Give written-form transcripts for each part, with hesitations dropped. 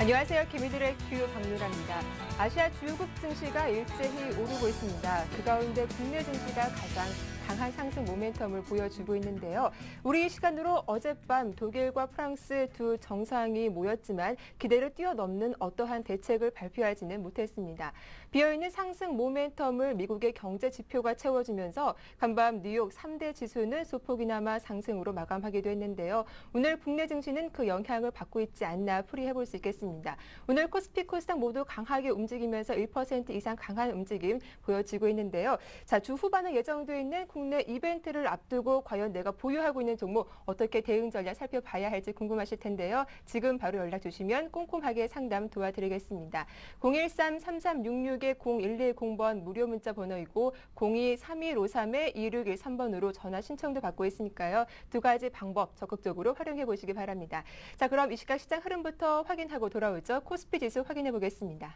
안녕하세요. 김희들의 큐 박미라입니다. 아시아 주요국 증시가 일제히 오르고 있습니다. 그 가운데 국내 증시가 가장 강한 상승 모멘텀을 보여주고 있는데요. 우리 시간으로 어젯밤 독일과 프랑스 두 정상이 모였지만 기대를 뛰어넘는 어떠한 대책을 발표하지는 못했습니다. 비어있는 상승 모멘텀을 미국의 경제 지표가 채워주면서 간밤 뉴욕 3대 지수는 소폭이나마 상승으로 마감하기도 했는데요. 오늘 국내 증시는 그 영향을 받고 있지 않나 풀이해볼 수 있겠습니다. 오늘 코스피, 코스닥 모두 강하게 움직이면서 1% 이상 강한 움직임 보여지고 있는데요. 자, 주 후반에 예정되어 있는 국내 이벤트를 앞두고 과연 내가 보유하고 있는 종목 어떻게 대응 전략 살펴봐야 할지 궁금하실 텐데요. 지금 바로 연락 주시면 꼼꼼하게 상담 도와드리겠습니다. 013-3366-0110번 무료 문자 번호이고 02-3153-2613번으로 전화 신청도 받고 있으니까요. 두 가지 방법 적극적으로 활용해 보시기 바랍니다. 자, 그럼 이 시각 시장 흐름부터 확인하고 돌아오죠. 코스피 지수 확인해 보겠습니다.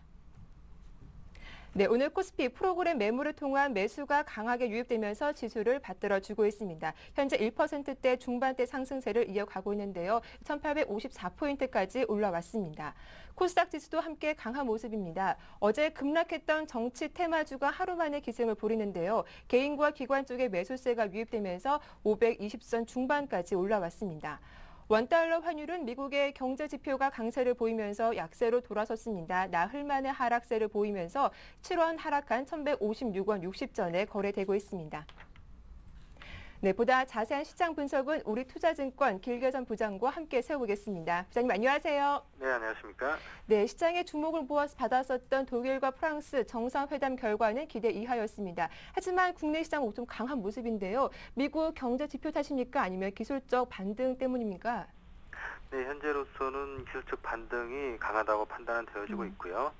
네, 오늘 코스피 프로그램 매물을 통한 매수가 강하게 유입되면서 지수를 받들어주고 있습니다. 현재 1%대 중반대 상승세를 이어가고 있는데요. 1854포인트까지 올라왔습니다. 코스닥 지수도 함께 강한 모습입니다. 어제 급락했던 정치 테마주가 하루 만에 기승을 부리는데요. 개인과 기관 쪽의 매수세가 유입되면서 520선 중반까지 올라왔습니다. 원달러 환율은 미국의 경제 지표가 강세를 보이면서 약세로 돌아섰습니다. 나흘 만에 하락세를 보이면서 7원 하락한 1,156원 60전에 거래되고 있습니다. 네, 보다 자세한 시장 분석은 우리 투자증권 길계전 부장과 함께 세워보겠습니다. 부장님 안녕하세요. 네, 안녕하십니까? 네, 시장의 주목을 받았었던 독일과 프랑스 정상회담 결과는 기대 이하였습니다. 하지만 국내 시장 좀 강한 모습인데요. 미국 경제 지표 탓입니까? 아니면 기술적 반등 때문입니까? 네, 현재로서는 기술적 반등이 강하다고 판단은 되어지고 있고요.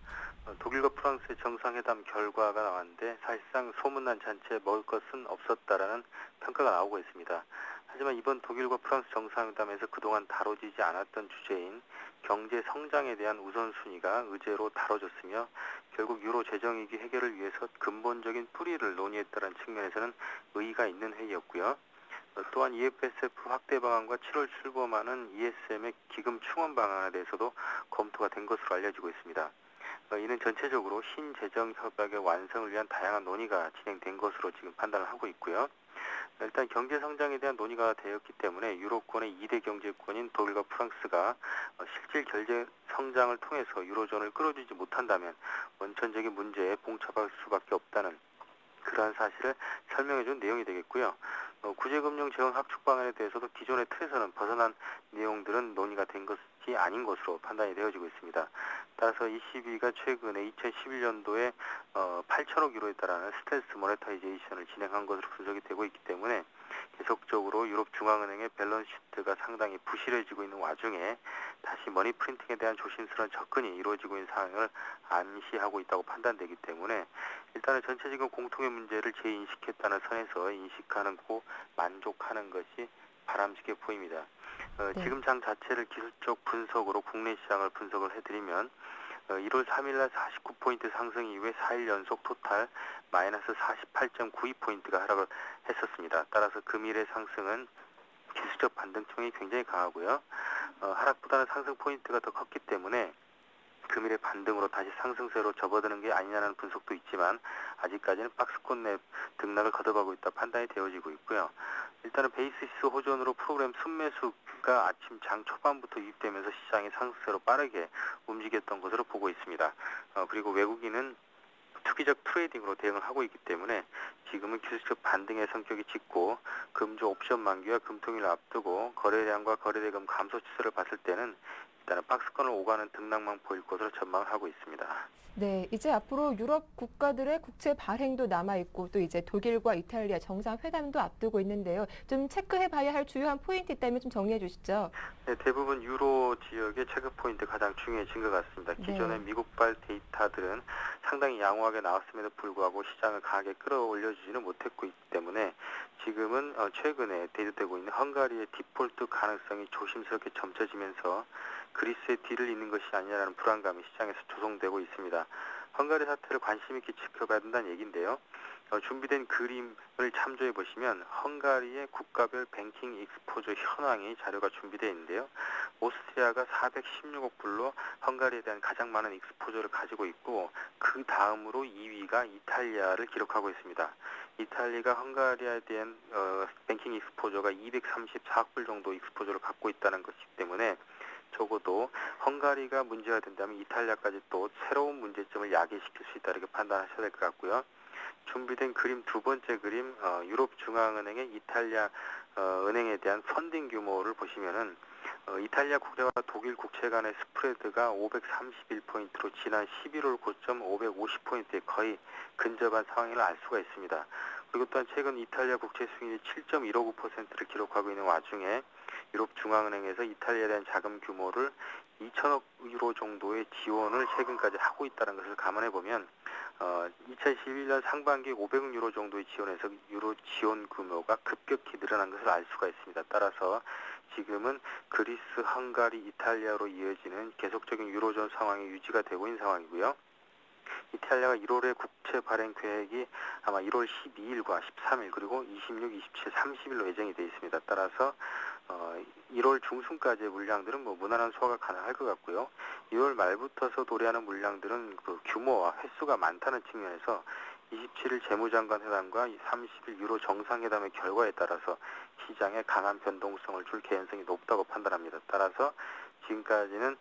독일과 프랑스의 정상회담 결과가 나왔는데 사실상 소문난 잔치에 먹을 것은 없었다라는 평가가 나오고 있습니다. 하지만 이번 독일과 프랑스 정상회담에서 그동안 다뤄지지 않았던 주제인 경제 성장에 대한 우선순위가 의제로 다뤄졌으며 결국 유로 재정위기 해결을 위해서 근본적인 뿌리를 논의했다는 측면에서는 의의가 있는 회의였고요. 또한 EFSF 확대 방안과 7월 출범하는 ESM의 기금 충원 방안에 대해서도 검토가 된 것으로 알려지고 있습니다. 이는 전체적으로 신재정 협약의 완성을 위한 다양한 논의가 진행된 것으로 지금 판단을 하고 있고요. 일단 경제 성장에 대한 논의가 되었기 때문에 유로권의 2대 경제권인 독일과 프랑스가 실질 경제 성장을 통해서 유로존을 끌어주지 못한다면 원천적인 문제에 봉착할 수밖에 없다는 그러한 사실을 설명해준 내용이 되겠고요. 구제금융 재원 확충 방안에 대해서도 기존의 틀에서는 벗어난 내용들은 논의가 된 것이 아닌 것으로 판단이 되어지고 있습니다. 따라서 ECB가 최근에 2011년도에 8천억 유로에 달하는 스텔스 모네타이제이션을 진행한 것으로 분석이 되고 있기 때문에 계속적으로 유럽 중앙은행의 밸런스 시트가 상당히 부실해지고 있는 와중에 다시 머니 프린팅에 대한 조심스러운 접근이 이루어지고 있는 상황을 암시하고 있다고 판단되기 때문에 일단은 전체적인 공통의 문제를 재인식했다는 선에서 인식하고 만족하는 것이 바람직해 보입니다. 지금 장 자체를 기술적 분석으로 국내 시장을 분석을 해드리면 1월 3일 날 49포인트 상승 이후에 4일 연속 토탈 마이너스 48.92포인트가 하락을 했었습니다. 따라서 금일의 상승은 기술적 반등성이 굉장히 강하고요. 하락보다는 상승 포인트가 더 컸기 때문에 금일의 반등으로 다시 상승세로 접어드는 게 아니냐는 분석도 있지만 아직까지는 박스권 내 등락을 거듭하고 있다 판단이 되어지고 있고요. 일단은 베이시스 호전으로 프로그램 순매수가 아침 장 초반부터 유입되면서 시장의 상승세로 빠르게 움직였던 것으로 보고 있습니다. 그리고 외국인은 투기적 트레이딩으로 대응을 하고 있기 때문에 지금은 기술적 반등의 성격이 짙고 금주 옵션 만기와 금통일을 앞두고 거래량과 거래대금 감소 추세를 봤을 때는 일단은 박스권을 오가는 등락만 보일 것으로 전망을 하고 있습니다. 네, 이제 앞으로 유럽 국가들의 국채 발행도 남아있고 또 이제 독일과 이탈리아 정상회담도 앞두고 있는데요. 좀 체크해봐야 할 주요한 포인트 있다면 좀 정리해 주시죠. 네, 대부분 유로 지역의 체크 포인트 가장 중요해진 것 같습니다. 기존의 미국발 데이터들은 상당히 양호하게 나왔음에도 불구하고 시장을 강하게 끌어올려주지는 못했고 있기 때문에 지금은 최근에 대두되고 있는 헝가리의 디폴트 가능성이 조심스럽게 점쳐지면서 그리스의 뒤를 잇는 것이 아니냐는 불안감이 시장에서 조성되고 있습니다. 헝가리 사태를 관심 있게 지켜봐야 된다는 얘기인데요. 준비된 그림을 참조해 보시면 헝가리의 국가별 뱅킹 익스포저 현황이 자료가 준비되어 있는데요. 오스트리아가 416억 불로 헝가리에 대한 가장 많은 익스포저를 가지고 있고 그 다음으로 2위가 이탈리아를 기록하고 있습니다. 이탈리아가 헝가리에 대한 뱅킹 익스포저가 234억 불 정도 익스포저를 갖고 있다는 것이기 때문에 적어도 헝가리가 문제가 된다면 이탈리아까지 또 새로운 문제점을 야기시킬 수 있다 이렇게 판단하셔야 될 것 같고요. 준비된 그림 두 번째 그림 유럽 중앙은행의 이탈리아 은행에 대한 펀딩 규모를 보시면은 이탈리아 국채와 독일 국채 간의 스프레드가 531포인트로 지난 11월 고점 550포인트에 거의 근접한 상황을 알 수가 있습니다. 그리고 또한 최근 이탈리아 국채 수익률이 7.159%를 기록하고 있는 와중에 유럽 중앙은행에서 이탈리아에 대한 자금 규모를 2천억 유로 정도의 지원을 최근까지 하고 있다는 것을 감안해 보면 2011년 상반기 500억 유로 정도의 지원에서 유로 지원 규모가 급격히 늘어난 것을 알 수가 있습니다. 따라서 지금은 그리스, 헝가리, 이탈리아로 이어지는 계속적인 유로존 상황이 유지가 되고 있는 상황이고요. 이탈리아가 1월에 국채 발행 계획이 아마 1월 12일과 13일 그리고 26, 27, 30일로 예정이 되어 있습니다. 따라서 1월 중순까지의 물량들은 무난한 소화가 가능할 것 같고요. 2월 말부터서 도래하는 물량들은 그 규모와 횟수가 많다는 측면에서 27일 재무장관 회담과 30일 유로 정상회담의 결과에 따라서 시장에 강한 변동성을 줄 개연성이 높다고 판단합니다. 따라서 지금까지는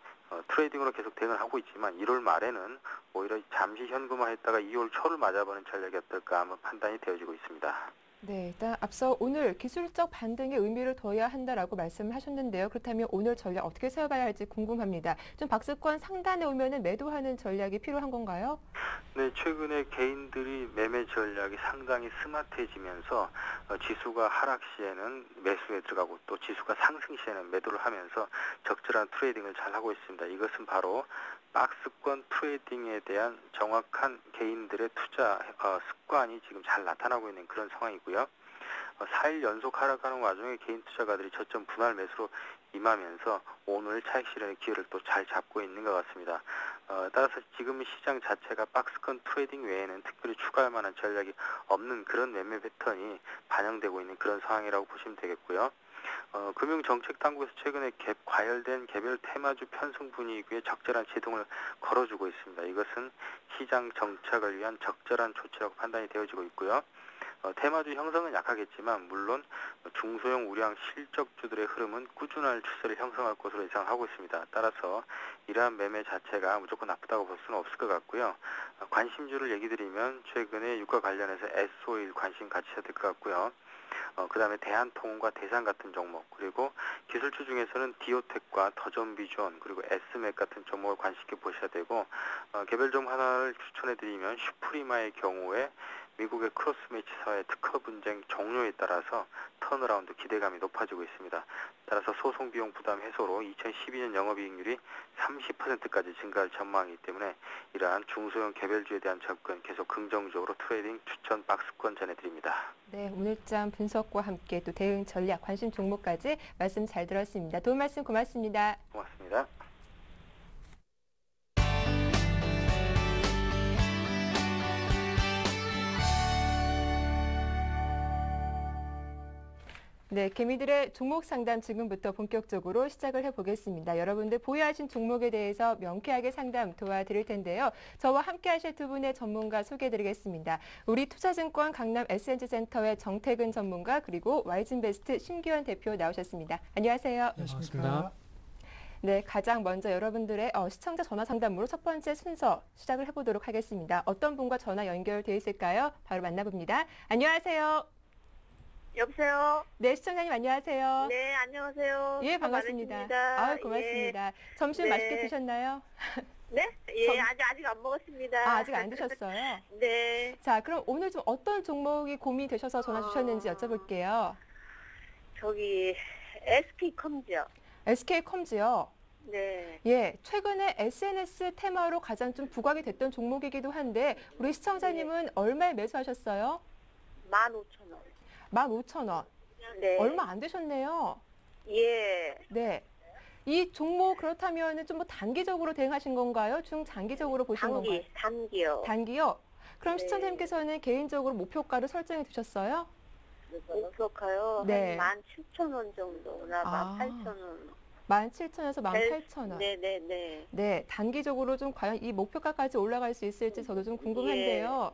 트레이딩으로 계속 대응을 하고 있지만 1월 말에는 오히려 잠시 현금화했다가 2월 초를 맞아보는 전략이 어떨까 하는 판단이 되어지고 있습니다. 네, 일단 앞서 오늘 기술적 반등의 의미를 둬야 한다라고 말씀을 하셨는데요. 그렇다면 오늘 전략 어떻게 세워봐야 할지 궁금합니다. 좀 박스권 상단에 오면은 매도하는 전략이 필요한 건가요? 네, 최근에 개인들이 매매 전략이 상당히 스마트해지면서 지수가 하락 시에는 매수에 들어가고 또 지수가 상승 시에는 매도를 하면서 적절한 트레이딩을 잘 하고 있습니다. 이것은 바로 박스권 트레이딩에 대한 정확한 개인들의 투자 습관이 지금 잘 나타나고 있는 그런 상황이고요. 4일 연속 하락하는 와중에 개인 투자가들이 저점 분할 매수로 임하면서 오늘 차익 실현의 기회를 또 잘 잡고 있는 것 같습니다. 따라서 지금 시장 자체가 박스권 트레이딩 외에는 특별히 추가할 만한 전략이 없는 그런 매매 패턴이 반영되고 있는 그런 상황이라고 보시면 되겠고요. 금융정책당국에서 최근에 과열된 개별 테마주 편성 분위기에 적절한 제동을 걸어주고 있습니다. 이것은 시장 정착을 위한 적절한 조치라고 판단이 되어지고 있고요. 테마주 형성은 약하겠지만 물론 중소형 우량 실적주들의 흐름은 꾸준한 추세를 형성할 것으로 예상하고 있습니다. 따라서 이러한 매매 자체가 무조건 나쁘다고 볼 수는 없을 것 같고요. 관심주를 얘기 드리면 최근에 유가 관련해서 S-오일 관심 가지셔야 될 것 같고요. 그 다음에 대한통운과 대산 같은 종목, 그리고 기술주 중에서는 디오텍과 더존비존, 그리고 S맥 같은 종목을 관심 있게 보셔야 되고, 개별 종목 하나를 추천해드리면 슈프리마의 경우에 미국의 크로스 매치 사회 특허 분쟁 종료에 따라서 턴어라운드 기대감이 높아지고 있습니다. 따라서 소송 비용 부담 해소로 2012년 영업이익률이 30%까지 증가할 전망이기 때문에 이러한 중소형 개별주에 대한 접근 계속 긍정적으로 트레이딩 추천 박스권 전해드립니다. 네, 오늘장 분석과 함께 또 대응 전략, 관심 종목까지 말씀 잘 들었습니다. 도움 말씀 고맙습니다. 고맙습니다. 네, 개미들의 종목 상담 지금부터 본격적으로 시작을 해보겠습니다. 여러분들 보유하신 종목에 대해서 명쾌하게 상담 도와드릴 텐데요. 저와 함께 하실 두 분의 전문가 소개해드리겠습니다. 우리 투자증권 강남 S&G센터의 정태근 전문가 그리고 와이즈인베스트 심기현 대표 나오셨습니다. 안녕하세요. 안녕하십니까. 네, 가장 먼저 여러분들의 시청자 전화 상담으로 첫 번째 순서 시작을 해보도록 하겠습니다. 어떤 분과 전화 연결되어 있을까요? 바로 만나봅니다. 안녕하세요. 여보세요? 네, 시청자님 안녕하세요. 네, 안녕하세요. 예, 반갑습니다. 많으십니다. 아유, 고맙습니다. 예. 점심 네. 맛있게 드셨나요? 네? 예, 점- 아직 안 먹었습니다. 아직 안 드셨어요? 네. 자, 그럼 오늘 좀 어떤 종목이 고민이 되셔서 전화 주셨는지 여쭤볼게요. 저기, SK컴즈요. SK컴즈요. 네. 예, 최근에 SNS 테마로 가장 좀 부각이 됐던 종목이기도 한데 우리 시청자님은 얼마에 매수하셨어요? 15,000원. 15,000원. 네. 얼마 안 되셨네요. 예. 네. 이 종목 그렇다면 좀 뭐 단기적으로 대응하신 건가요? 중장기적으로 보신 건가요? 단기요. 단기요? 그럼 네. 시청자님께서는 개인적으로 목표가를 설정해 두셨어요? 목표가요. 네. 한 17,000원 정도나 아. 18,000원. 17,000원에서 18,000원. 네네네. 네, 단기적으로 좀 과연 이 목표가까지 올라갈 수 있을지 저도 좀 궁금한데요.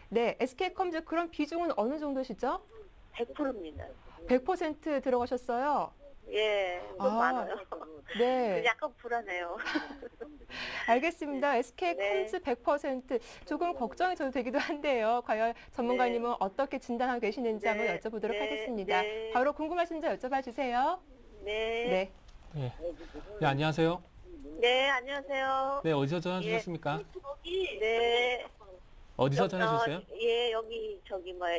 네, SK컴즈 그런 비중은 어느 정도시죠? 100%입니다. 100% 들어가셨어요? 예, 좀 아, 많아요. 네, 약간 불안해요. 알겠습니다. SK컴즈 네. 100% 조금 걱정이 저도 되기도 한데요. 과연 전문가님은 어떻게 진단하고 계시는지 한번 네, 여쭤보도록 네, 하겠습니다. 네. 바로 궁금하신 점 여쭤봐 주세요. 네. 네, 네. 네, 안녕하세요. 네, 안녕하세요. 네, 어디서 전화 주셨습니까? 네. 어디서 전화 주셨어요? 예, 여기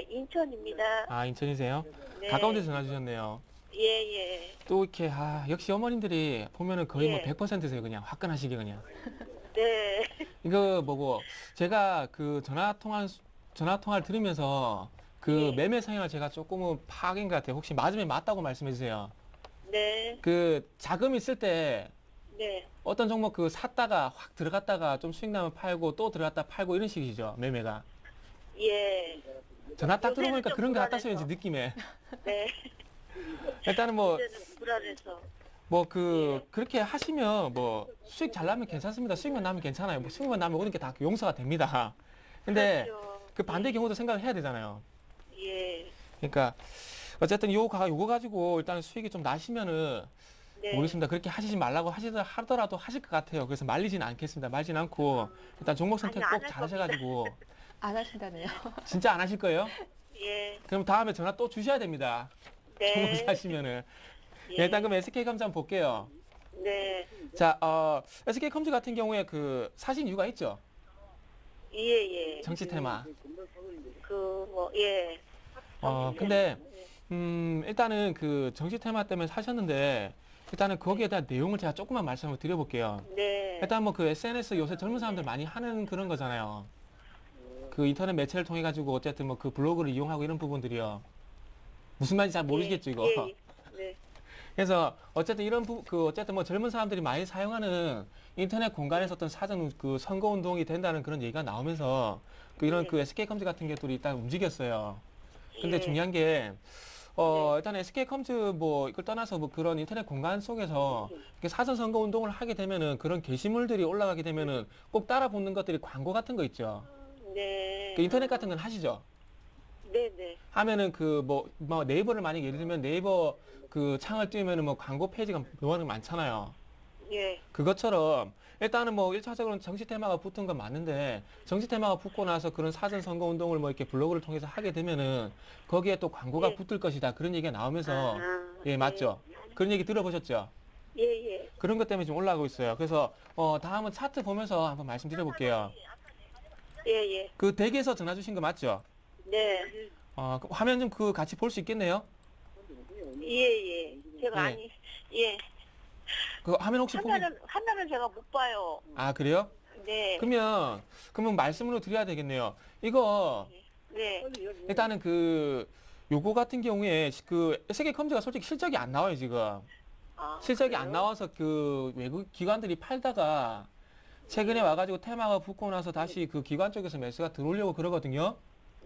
인천입니다. 아, 인천이세요? 네. 가까운 데서 전화 주셨네요. 예, 예. 또 이렇게 역시 어머님들이 보면은 거의 뭐 예. 100%세요. 그냥 화끈하시게 그냥. 네. 이거 뭐고 제가 그 전화 통화를 들으면서 그 예. 매매 상황을 제가 조금은 파악인 것 같아요. 혹시 맞으면 맞다고 말씀해 주세요. 네. 그 자금 있을 때 네. 어떤 종목 그 샀다가 확 들어갔다가 좀 수익 나면 팔고 또 들어갔다 팔고 이런 식이죠. 매매가. 예. 전화 딱 요새는 들어보니까 좀 그런 것 같았어요. 불안해서. 이제 느낌에. 네. 일단은 뭐 요새는 불안해서. 그렇게 하시면 뭐 수익 잘 나면 괜찮습니다. 수익만 나면 괜찮아요. 뭐 수익만 나면 모든 게 다 용서가 됩니다. 근데 그렇죠. 그 반대 경우도 생각을 해야 되잖아요. 예. 그러니까 어쨌든 요거 가지고 일단 수익이 좀 나시면은 네. 모르겠습니다. 그렇게 하시지 말라고 하더라도 하실 것 같아요. 그래서 말리진 않겠습니다. 말진 않고 일단 종목 선택 아니요, 꼭 안할 잘하셔가지고 안 하신다네요. 진짜 안 하실 거예요? 예. 그럼 다음에 전화 또 주셔야 됩니다. 종목 네. 사시면은. 예. 네, 일단 그럼 SK컴즈 한번 볼게요. 네. 자, SK컴즈 같은 경우에 그 사신 이유가 있죠? 예, 예. 정치 테마. 예. 근데 일단은 그 정치 테마 때문에 사셨는데 일단은 거기에 대한 내용을 제가 조금만 말씀을 드려볼게요. 네. 일단 뭐 그 SNS 요새 젊은 사람들 많이 하는 그런 거잖아요. 그 인터넷 매체를 통해 가지고 어쨌든 뭐 그 블로그를 이용하고 이런 부분들이요. 무슨 말인지 잘 모르시겠죠, 이거. 예, 예. 네. 그래서 어쨌든 어쨌든 뭐 젊은 사람들이 많이 사용하는 인터넷 공간에서 어떤 사전 그 선거 운동이 된다는 그런 얘기가 나오면서 이런 네. 그 SK컴즈 같은 것들이 일단 움직였어요. 근데 예. 중요한 게 네. 일단 SK컴즈 뭐 이걸 떠나서 뭐 그런 인터넷 공간 속에서 이렇게 사전 선거 운동을 하게 되면은 그런 게시물들이 올라가게 되면은 꼭 따라 붙는 것들이 광고 같은 거 있죠. 네. 그 인터넷 같은 건 하시죠. 네, 네. 하면은 그 뭐 네이버를 만약 예를 들면 네이버 그 창을 띄우면은 뭐 광고 페이지가 묘하게 많잖아요. 예. 그것처럼 일단은 뭐 1차적으로는 정치 테마가 붙은 건 맞는데 정치 테마가 붙고 나서 그런 사전 선거 운동을 뭐 이렇게 블로그를 통해서 하게 되면은 거기에 또 광고가 예. 붙을 것이다. 그런 얘기가 나오면서 아, 예, 맞죠? 그런 얘기 들어보셨죠? 예, 예. 그런 것 때문에 좀 올라가고 있어요. 그래서 다음은 차트 보면서 한번 말씀드려 볼게요. 예, 예. 그 댁에서 전화 주신 거 맞죠? 네. 그 화면 좀 그 같이 볼 수 있겠네요? 예, 예. 제가 예. 예. 그 화면 혹시 보기 화면을 제가 못 봐요. 아, 그래요? 네. 그러면 말씀으로 드려야 되겠네요. 이거 네. 일단은 요거 같은 경우에 그 SK컴즈가 솔직히 실적이 안 나와요, 지금. 아, 실적이 안 그래요? 나와서 그 외국 기관들이 팔다가 최근에 와가지고 테마가 붙고 나서 다시 그 기관 쪽에서 매수가 들어오려고 그러거든요.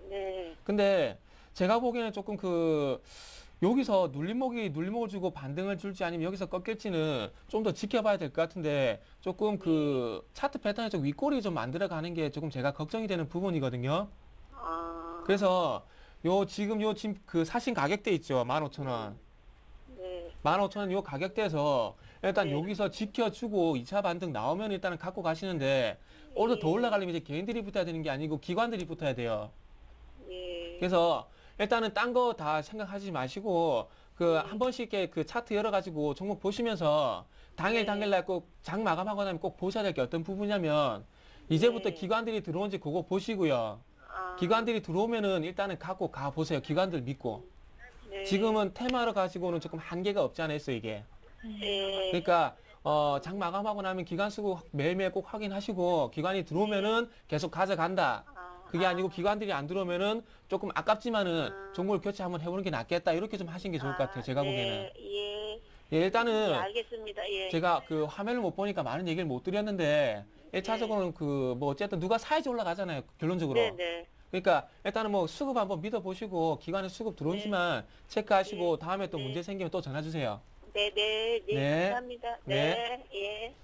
네. 근데 제가 보기에는 조금 여기서 눌림목을 주고 반등을 줄지 아니면 여기서 꺾일지는 좀 더 지켜봐야 될 것 같은데 조금 그 차트 패턴에 좀 윗꼬리 좀 만들어가는 게 조금 제가 걱정이 되는 부분이거든요. 아. 그래서 지금 그 사신 가격대 있죠. 15,000원. 네. 15,000원 요 가격대에서 일단 네. 여기서 지켜주고 2차 반등 나오면 일단은 갖고 가시는데 오히려 더 올라가려면 이제 개인들이 붙어야 되는 게 아니고 기관들이 붙어야 돼요. 예. 그래서 일단은 딴 거 다 생각하지 마시고 한 번씩 이렇게 그 차트 열어가지고 종목 보시면서 네. 당일날 꼭 장 마감하고 나면 꼭 보셔야 될 게 어떤 부분이냐면 이제부터 네. 기관들이 들어온지 그거 보시고요. 아. 기관들이 들어오면은 일단은 갖고 가 보세요. 기관들 믿고. 네. 지금은 테마로 가지고는 조금 한계가 없지 않아 있어 이게. 예. 그러니까 장 마감하고 나면 기관 쓰고 매일매일 꼭 확인하시고 기관이 들어오면은 계속 가져간다. 그게 아니고 기관들이 안 들어오면은 조금 아깝지만은 종목을 교체 한번 해보는 게 낫겠다. 이렇게 좀 하시는 게 좋을 것 같아요. 제가 보기에는. 예. 예, 일단은 알겠습니다. 예. 제가 그 화면을 못 보니까 많은 얘기를 못 드렸는데 1차적으로는 그 뭐 어쨌든 누가 사야지 올라가잖아요. 결론적으로. 네네. 그러니까 일단은 뭐 수급 한번 믿어보시고 기관에 수급 들어오시면 체크하시고 다음에 또 네. 문제 생기면 또 전화 주세요. 네네. 네. 네. 감사합니다. 네. 네. 예.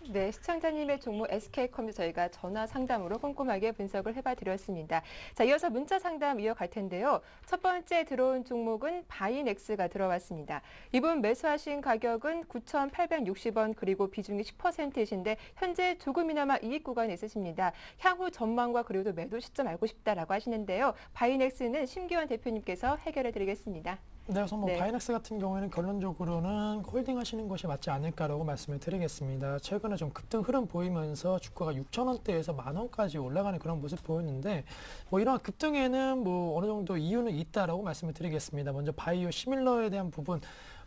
네, 시청자님의 종목 SK컴도 저희가 전화 상담으로 꼼꼼하게 분석을 해봐 드렸습니다. 자, 이어서 문자 상담 이어갈 텐데요. 첫 번째 들어온 종목은 바이넥스가 들어왔습니다. 이분 매수하신 가격은 9,860원 그리고 비중이 10%이신데 현재 조금이나마 이익 구간에 있으십니다. 향후 전망과 그리고 또 매도 시점 알고 싶다라고 하시는데요. 바이넥스는 심기원 대표님께서 해결해 드리겠습니다. 네, 그래서 뭐 네. 바이넥스 같은 경우에는 결론적으로는 홀딩하시는 것이 맞지 않을까라고 말씀을 드리겠습니다. 최근에 좀 급등 흐름 보이면서 주가가 6,000원대에서 10,000원까지 올라가는 그런 모습 보였는데 뭐 이러한 급등에는 뭐 어느 정도 이유는 있다라고 말씀을 드리겠습니다. 먼저 바이오 시밀러에 대한 부분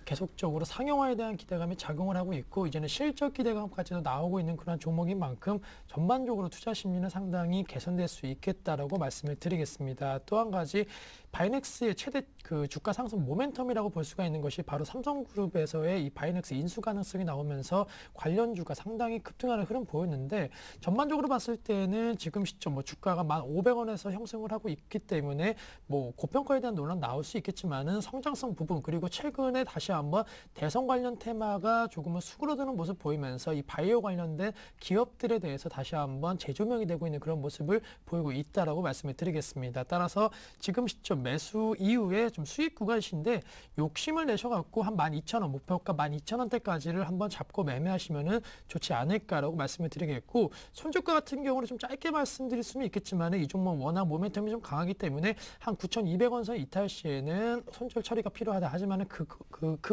계속적으로 상용화에 대한 기대감이 작용을 하고 있고 이제는 실적 기대감까지도 나오고 있는 그런 종목인 만큼 전반적으로 투자 심리는 상당히 개선될 수 있겠다라고 말씀을 드리겠습니다. 또 한 가지 바이넥스의 최대 그 주가 상승 모멘텀이라고 볼 수가 있는 것이 바로 삼성그룹에서의 이 바이넥스 인수 가능성이 나오면서 관련주가 상당히 급등하는 흐름 보였는데 전반적으로 봤을 때는 지금 시점 뭐 주가가 1,500원에서 형성을 하고 있기 때문에 뭐 고평가에 대한 논란 나올 수 있겠지만은 성장성 부분 그리고 최근에 다시 한번 대선 관련 테마가 조금은 수그러드는 모습 보이면서 이 바이오 관련된 기업들에 대해서 다시 한번 재조명이 되고 있는 그런 모습을 보이고 있다라고 말씀을 드리겠습니다. 따라서 지금 시점 매수 이후에 좀 수익 구간이신데 욕심을 내셔갖고 한 12,000원 목표가 12,000원대까지를 한번 잡고 매매하시면은 좋지 않을까라고 말씀을 드리겠고 손절가 같은 경우는 좀 짧게 말씀드릴 수는 있겠지만 이 종목 워낙 모멘텀이 좀 강하기 때문에 한 9,200원 선 이탈 시에는 손절 처리가 필요하다 하지만은 그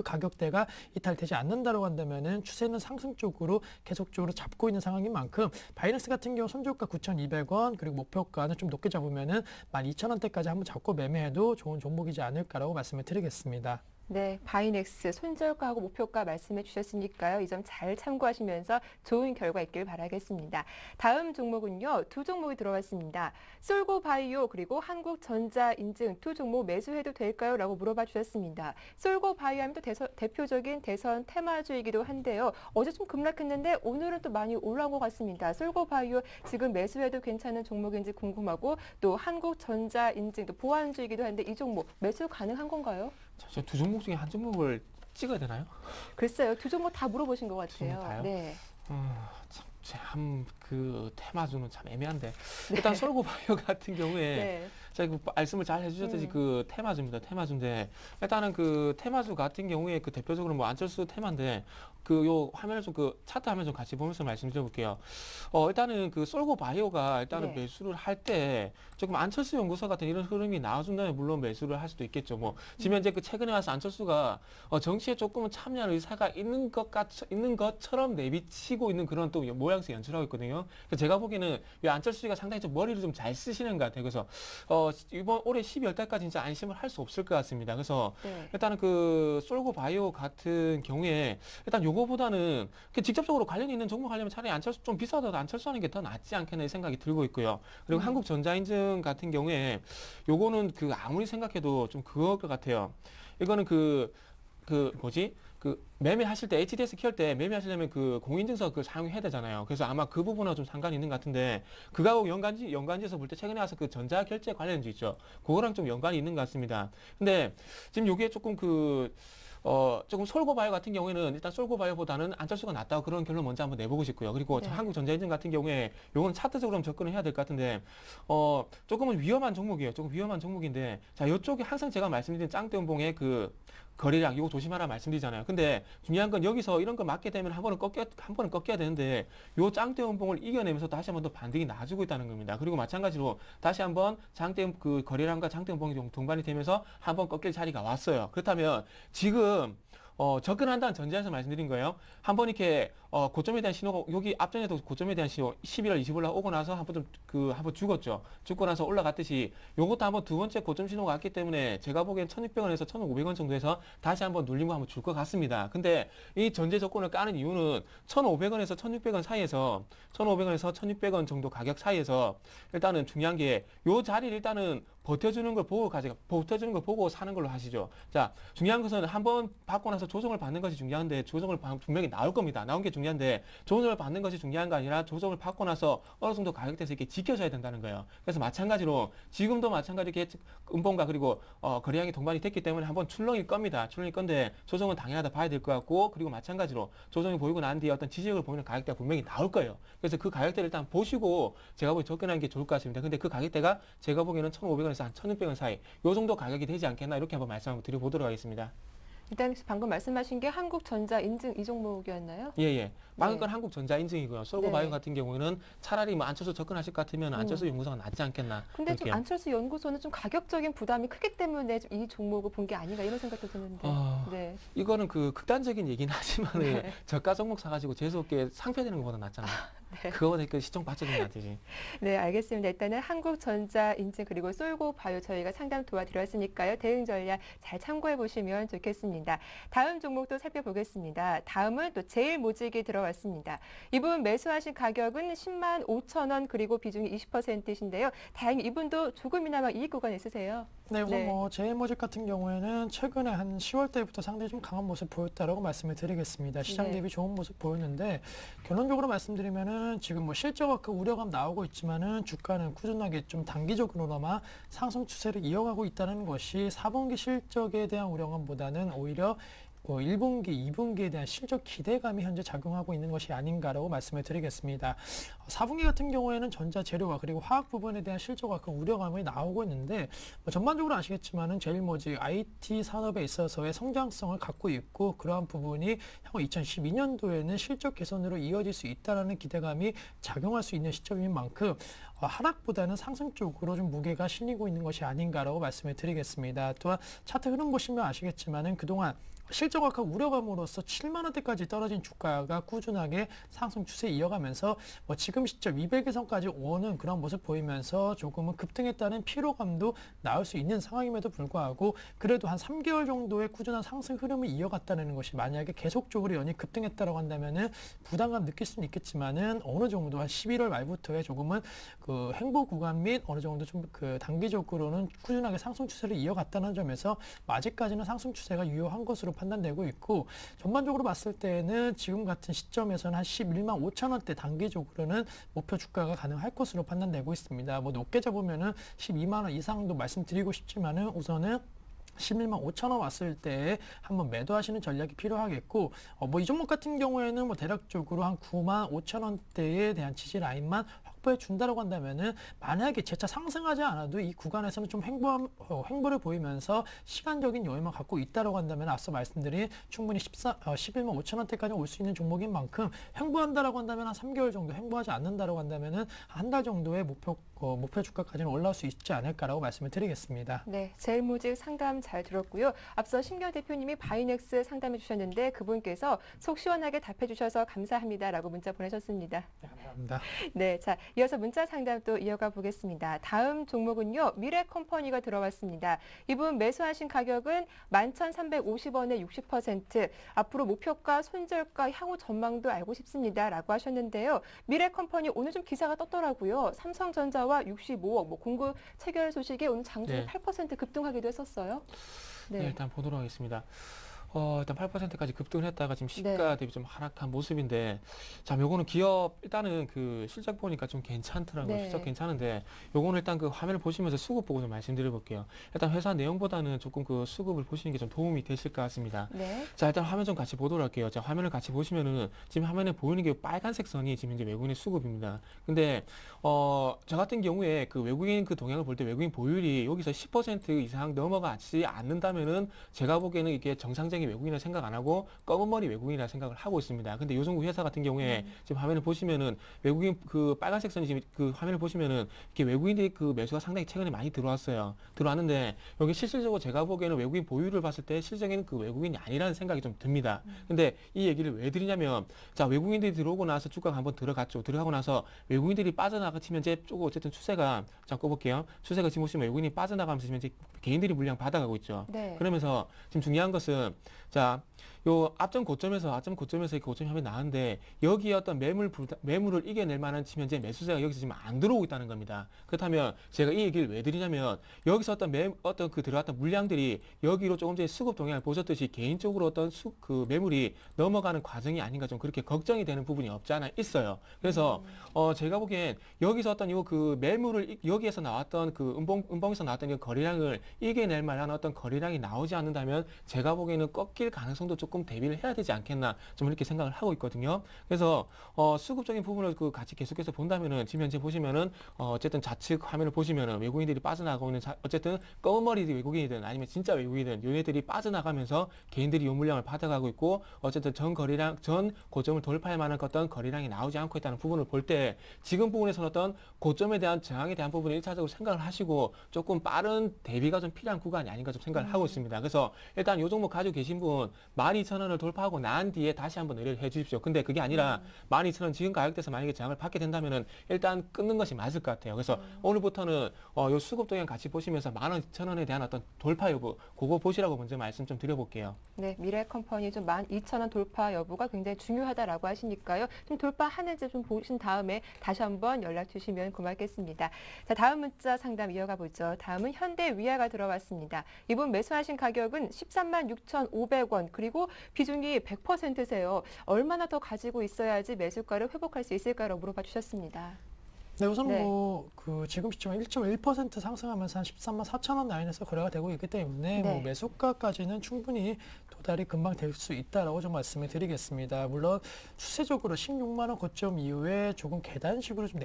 가격대가 이탈되지 않는다고 한다면은 추세는 상승 쪽으로 계속적으로 잡고 있는 상황인 만큼 바이넥스 같은 경우 손절가 9,200원 그리고 목표가는 좀 높게 잡으면은 12,000원대까지 한번 잡고 매매해도 좋은 종목이지 않을까라고 말씀을 드리겠습니다. 네, 바이넥스 손절가하고 목표가 말씀해 주셨으니까요. 이 점 잘 참고하시면서 좋은 결과 있길 바라겠습니다. 다음 종목은요. 두 종목이 들어왔습니다. 솔고바이오 그리고 한국전자인증 두 종목 매수해도 될까요? 라고 물어봐 주셨습니다. 솔고바이오 하면 또 대표적인 대선 테마주이기도 한데요. 어제 좀 급락했는데 오늘은 또 많이 올라온 것 같습니다. 솔고바이오 지금 매수해도 괜찮은 종목인지 궁금하고 또 한국전자인증 또 보안주이기도 한데 이 종목 매수 가능한 건가요? 저 두 종목 중에 한 종목을 찍어야 되나요? 글쎄요. 두 종목 다 물어보신 것 두 종목 같아요. 다요? 네. 참 그 테마주는 참 애매한데 일단 솔고바이오 같은 경우에 네. 제가 그 말씀을 잘 해주셨듯이 음. 그 테마주입니다. 테마주인데 일단은 그 테마주 같은 경우에 그 대표적으로 뭐 안철수 테마인데 그 요 화면을 좀 그 차트 화면 좀 같이 보면서 말씀드려볼게요. 일단은 그 솔고바이오가 일단은 네. 매수를 할 때 조금 안철수 연구소 같은 이런 흐름이 나와준다면 물론 매수를 할 수도 있겠죠. 뭐 지금 현재 그 최근에 와서 안철수가 정치에 조금은 참여할 의사가 있는 것처럼 내비치고 있는 그런 또 모양새 연출하고 있거든요. 그래서 제가 보기에는 이 안철수가 상당히 좀 머리를 좀 잘 쓰시는 것 같아요. 그래서 이번 올해 12월 달까지 진짜 안심을 할 수 없을 것 같습니다. 그래서 네. 일단은 그 솔고바이오 같은 경우에 일단 요거보다는 그 직접적으로 관련이 있는 종목 하려면 차라리 안철수 좀 비싸더라도 안철수하는 게 더 낫지 않겠나 생각이 들고 있고요. 그리고 한국전자인증 같은 경우에 요거는 그 아무리 생각해도 좀 그거 것 같아요. 이거는 그 뭐지? 그 매매하실 때 HDS 키울 때 매매하시려면 그 공인증서 그걸 사용해야 되잖아요. 그래서 아마 그 부분하고 좀 상관이 있는 것 같은데 그거하고 연관지에서 볼 때 최근에 와서 그 전자결제 관련주 있죠. 그거랑 좀 연관이 있는 것 같습니다. 근데 지금 요게 조금 조금 솔고바이오 같은 경우에는 일단 솔고바이오보다는 안철수가 낫다고 그런 결론 먼저 한번 내보고 싶고요. 그리고 네. 한국전자인증 같은 경우에 요거는 차트적으로 좀 접근을 해야 될 것 같은데 조금은 위험한 종목이에요. 조금 위험한 종목인데 자 요쪽에 항상 제가 말씀드린 짱대운봉의 그 거래량 이거 조심하라 말씀드리잖아요. 근데 중요한 건 여기서 이런 거 맞게 되면 한 번은 꺾여야 되는데 요 짱대운봉을 이겨내면서 다시 한번 더 반등이 나아지고 있다는 겁니다. 그리고 마찬가지로 다시 한번 그 거래량과 짱대운봉이 동반이 되면서 한번 꺾일 자리가 왔어요. 그렇다면 지금 접근한다는 전제에서 말씀드린 거예요. 한번 이렇게 고점에 대한 신호가 여기 앞전에도 고점에 대한 신호 11월 25일 날 오고 나서 한번 한번 죽었죠. 죽고 나서 올라갔듯이 요것도 한번 두 번째 고점 신호가 왔기 때문에 제가 보기엔 1,600원에서 1,500원 정도에서 다시 한번 눌리고 한번 줄 것 같습니다. 근데 이 전제 조건을 까는 이유는 1,500원에서 1,600원 사이에서 1,500원에서 1,600원 정도 가격 사이에서 일단은 중요한 게 요 자리를 일단은 버텨주는 걸 보고 사는 걸로 하시죠. 자, 중요한 것은 한번 받고 나서 조정을 받는 것이 중요한데 조정을 분명히 나올 겁니다. 나온 게 중요한데 조정을 받는 것이 중요한 거 아니라 조정을 받고 나서 어느 정도 가격대에서 이렇게 지켜져야 된다는 거예요. 그래서 마찬가지로 지금도 마찬가지로 이렇게 음봉과 그리고 거래량이 동반이 됐기 때문에 한번 출렁일 겁니다. 출렁일 건데 조정은 당연하다 봐야 될 것 같고 그리고 마찬가지로 조정이 보이고 난 뒤에 어떤 지지력을 보면 가격대가 분명히 나올 거예요. 그래서 그 가격대를 일단 보시고 제가 보기엔 접근하는 게 좋을 것 같습니다. 근데 그 가격대가 제가 보기에는 1,500원에서 한 1,600원 사이 요 정도 가격이 되지 않겠나 이렇게 한번 말씀 한번 드려보도록 하겠습니다. 일단 방금 말씀하신 게 한국전자 인증 이 종목이었나요? 예. 방금 네. 건 한국전자 인증이고요. 솔고바이오 네. 같은 경우에는 차라리 뭐 안철수 접근하실 것 같으면 안철수 연구소가 낫지 않겠나. 근데 좀 이렇게요. 안철수 연구소는 좀 가격적인 부담이 크기 때문에 좀이 종목을 본 게 아닌가 이런 생각도 드는데. 네. 이거는 그 극단적인 얘기는 하지만은 네. 저가 종목 사가지고 재수없게 상패되는 것보다 낫잖아요. 네. 그거보다 그 시총 받쳐주는 게 낫지. 네, 알겠습니다. 일단은 한국전자 인증 그리고 솔고바이오 저희가 상담 도와드렸으니까요. 대응 전략 잘 참고해 보시면 좋겠습니다. 다음 종목도 살펴보겠습니다. 다음은 또 제일모직이 들어왔습니다. 이분 매수하신 가격은 10만 5천 원 그리고 비중이 20%이신데요. 다행히 이분도 조금이나마 이익 구간 있으세요. 네, 우선 네. 뭐 제일모직 같은 경우에는 최근에 한 10월 때부터 상당히 좀 강한 모습 보였다라고 말씀을 드리겠습니다. 시장 네. 대비 좋은 모습 보였는데 결론적으로 말씀드리면은 지금 뭐 실적 그 우려감 나오고 있지만은 주가는 꾸준하게 좀 단기적으로나마 상승 추세를 이어가고 있다는 것이 4분기 실적에 대한 우려감보다는 오히려 1분기, 2분기에 대한 실적 기대감이 현재 작용하고 있는 것이 아닌가라고 말씀을 드리겠습니다. 4분기 같은 경우에는 전자 재료와 그리고 화학 부분에 대한 실적과 그 우려감이 나오고 있는데 전반적으로 아시겠지만은 제일모직 IT 산업에 있어서의 성장성을 갖고 있고 그러한 부분이 향후 2012년도에는 실적 개선으로 이어질 수 있다라는 기대감이 작용할 수 있는 시점인 만큼 하락보다는 상승 쪽으로 좀 무게가 실리고 있는 것이 아닌가라고 말씀을 드리겠습니다. 또한 차트 흐름 보시면 아시겠지만은 그동안 실적 악화 우려감으로써 7만 원대까지 떨어진 주가가 꾸준하게 상승 추세 이어가면서 지금 시점 200일선까지 오는 그런 모습 보이면서 조금은 급등했다는 피로감도 나올 수 있는 상황임에도 불구하고 그래도 한 3개월 정도의 꾸준한 상승 흐름을 이어갔다는 것이 만약에 계속적으로 연이 급등했다고 한다면은 부담감 느낄 수는 있겠지만은 어느 정도 한 11월 말부터의 조금은 그 행보 구간 및 어느 정도 좀 그 단기적으로는 꾸준하게 상승 추세를 이어갔다는 점에서 아직까지는 상승 추세가 유효한 것으로 판단되고 있고 전반적으로 봤을 때는 지금 같은 시점에서는 한 11만 5천 원대 단기적으로는 목표 주가가 가능할 것으로 판단되고 있습니다. 뭐 높게 잡으면은 12만 원 이상도 말씀드리고 싶지만은 우선은 11만 5천 원 왔을 때 한번 매도하시는 전략이 필요하겠고 이 종목 같은 경우에는 대략적으로 한 9만 5천 원대에 대한 지지 라인만 확보해 준다라고 한다면은 만약에 재차 상승하지 않아도 이 구간에서는 좀 횡보를 보이면서 시간적인 여유만 갖고 있다라고 한다면 앞서 말씀드린 충분히 11만 5천 원대까지 올 수 있는 종목인 만큼 횡보한다라고 한다면 한 3개월 정도 횡보하지 않는다라고 한다면은 한 달 정도의 목표 주가까지는 올라올 수 있지 않을까라고 말씀을 드리겠습니다. 네, 제일모직 상담 잘 들었고요. 앞서 신경 대표님이 바이넥스 상담해 주셨는데 그분께서 속 시원하게 답해 주셔서 감사합니다라고 문자 보내셨습니다. 네, 감사합니다. 네, 자, 이어서 문자 상담 또 이어가 보겠습니다. 다음 종목은요, 미래컴퍼니가 들어왔습니다. 이분 매수하신 가격은 11,350원에 60%, 앞으로 목표가, 손절가, 향후 전망도 알고 싶습니다라고 하셨는데요. 미래컴퍼니 오늘 좀 기사가 떴더라고요. 삼성전자와 65억 공급 체결 소식에 오늘 장중에 네. 8% 급등하기도 했었어요. 네, 일단 보도록 하겠습니다. 일단 8%까지 급등을 했다가 지금 시가 네. 대비 좀 하락한 모습인데, 자, 요거는 기업 일단은 그 실적 보니까 좀 괜찮더라고요. 네. 실적 괜찮은데, 요거는 일단 그 화면을 보시면서 수급 보고 좀 말씀드려 볼게요. 일단 회사 내용보다는 조금 그 수급을 보시는 게 좀 도움이 되실 것 같습니다. 네. 자, 일단 화면 좀 같이 보도록 할게요. 자, 화면을 같이 보시면은 지금 화면에 보이는 게 빨간색 선이 지금 이제 외국인의 수급입니다. 근데 저 같은 경우에 그 외국인 그 동향을 볼 때 외국인 보유율이 여기서 10% 이상 넘어가지 않는다면은 제가 보기에는 이게 정상적인 외국인이라 생각 안 하고 검은 머리 외국인이라 생각을 하고 있습니다. 근데 요정부 회사 같은 경우에 지금 화면을 보시면은 외국인 그 빨간색 선이 지금 그 화면을 보시면은 이렇게 외국인들이 그 매수가 상당히 최근에 많이 들어왔어요. 들어왔는데 여기 실질적으로 제가 보기에는 외국인 보유율을 봤을 때 실적에는 그 외국인이 아니라는 생각이 좀 듭니다. 근데 이 얘기를 왜 드리냐면, 자, 외국인들이 들어오고 나서 주가가 한번 들어갔죠. 들어가고 나서 외국인들이 빠져나가치면 이제 조금 어쨌든 추세가, 자, 꼽을게요. 추세가 지금 보시면 외국인이 빠져나가면서 지금 이제 개인들이 물량 받아가고 있죠. 네. 그러면서 지금 중요한 것은, 자, 요 앞전 고점에서 이렇게 고점 협이 나왔는데 여기에 어떤 매물을 이겨낼 만한 지금 현재 매수세가 여기서 지금 안 들어오고 있다는 겁니다. 그렇다면 제가 이 얘기를 왜 드리냐면 여기서 어떤 그 들어갔던 물량들이 여기로 조금 전에 수급 동향을 보셨듯이 개인적으로 어떤 그 매물이 넘어가는 과정이 아닌가 좀 그렇게 걱정이 되는 부분이 없지 않아 있어요. 그래서 제가 보기엔 여기서 어떤 요 그 매물을 여기에서 나왔던 그 음봉에서 나왔던 이 거래량을 이겨낼 만한 어떤 거래량이 나오지 않는다면 제가 보기에는 꺾일 가능성도 조금 대비를 해야 되지 않겠나 좀 이렇게 생각을 하고 있거든요. 그래서 수급적인 부분을 그 같이 계속해서 본다면은 지금 현재 보시면은 어쨌든 좌측 화면을 보시면은 외국인들이 빠져나가고 있는 어쨌든 검은 머리 외국인이든 아니면 진짜 외국인이든 요네들이 빠져나가면서 개인들이 요 물량을 받아가고 있고 어쨌든 전 고점을 돌파할 만한 어떤 거래량이 나오지 않고 있다는 부분을 볼 때 지금 부분에서는 어떤 고점에 대한 저항에 대한 부분을 1차적으로 생각을 하시고 조금 빠른 대비가 좀 필요한 구간이 아닌가 좀 생각을 하고 있습니다. 그래서 일단 요 종목 가지고 계신 분 12,000원을 돌파하고 난 뒤에 다시 한번 의뢰를 해 주십시오. 근데 그게 아니라 12,000원 지금 가격대에서 만약에 저항을 받게 된다면은 일단 끊는 것이 맞을 것 같아요. 그래서 오늘부터는 요 수급 동향 같이 보시면서 12,000원에 대한 어떤 돌파 여부 그거 보시라고 먼저 말씀 좀 드려볼게요. 네, 미래컴퍼니 좀 12,000원 돌파 여부가 굉장히 중요하다라고 하시니까요. 좀 돌파하는지 좀 보신 다음에 다시 한번 연락 주시면 고맙겠습니다. 자, 다음 문자 상담 이어가 보죠. 다음은 현대위아가 들어왔습니다. 이번 매수하신 가격은 136,500원 그리고 비중이 100%세요. 얼마나 더 가지고 있어야지 매수가를 회복할 수 있을까라고 물어봐 주셨습니다. 네, 우선 네. 그 지금 시점 1.1% 상승하면서 한 13만 4천 원 라인에서 거래가 되고 있기 때문에 네. 매수가까지는 충분히 도달이 금방 될 수 있다라고 좀 말씀을 드리겠습니다. 물론 추세적으로 16만 원 고점 이후에 조금 계단식으로 좀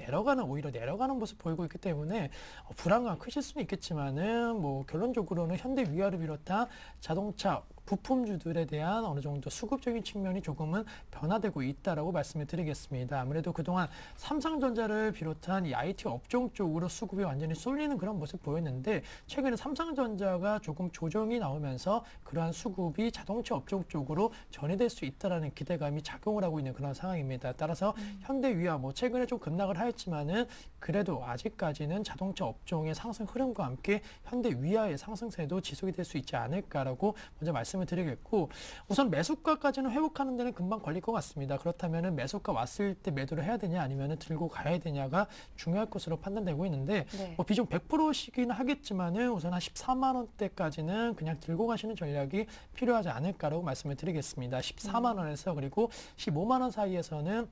오히려 내려가는 모습 보이고 있기 때문에 불안감 크실 수는 있겠지만은 결론적으로는 현대위아를 비롯한 자동차 부품주들에 대한 어느 정도 수급적인 측면이 조금은 변화되고 있다라고 말씀을 드리겠습니다. 아무래도 그동안 삼성전자를 비롯한 이 IT 업종 쪽으로 수급이 완전히 쏠리는 그런 모습 보였는데 최근에 삼성전자가 조금 조정이 나오면서 그러한 수급이 자동차 업종 쪽으로 전이될 수 있다라는 기대감이 작용을 하고 있는 그런 상황입니다. 따라서 현대위아 최근에 좀 급락을 하였지만은 그래도 아직까지는 자동차 업종의 상승 흐름과 함께 현대위아의 상승세도 지속이 될 수 있지 않을까라고 먼저 말씀을 드리겠고 우선 매수가까지는 회복하는 데는 금방 걸릴 것 같습니다. 그렇다면 매수가 왔을 때 매도를 해야 되냐 아니면 들고 가야 되냐가 중요할 것으로 판단되고 있는데 네. 비중 100%시긴 하겠지만은 우선 한 14만 원대까지는 그냥 들고 가시는 전략이 필요하지 않을까라고 말씀을 드리겠습니다. 14만 원에서 그리고 15만 원 사이에서는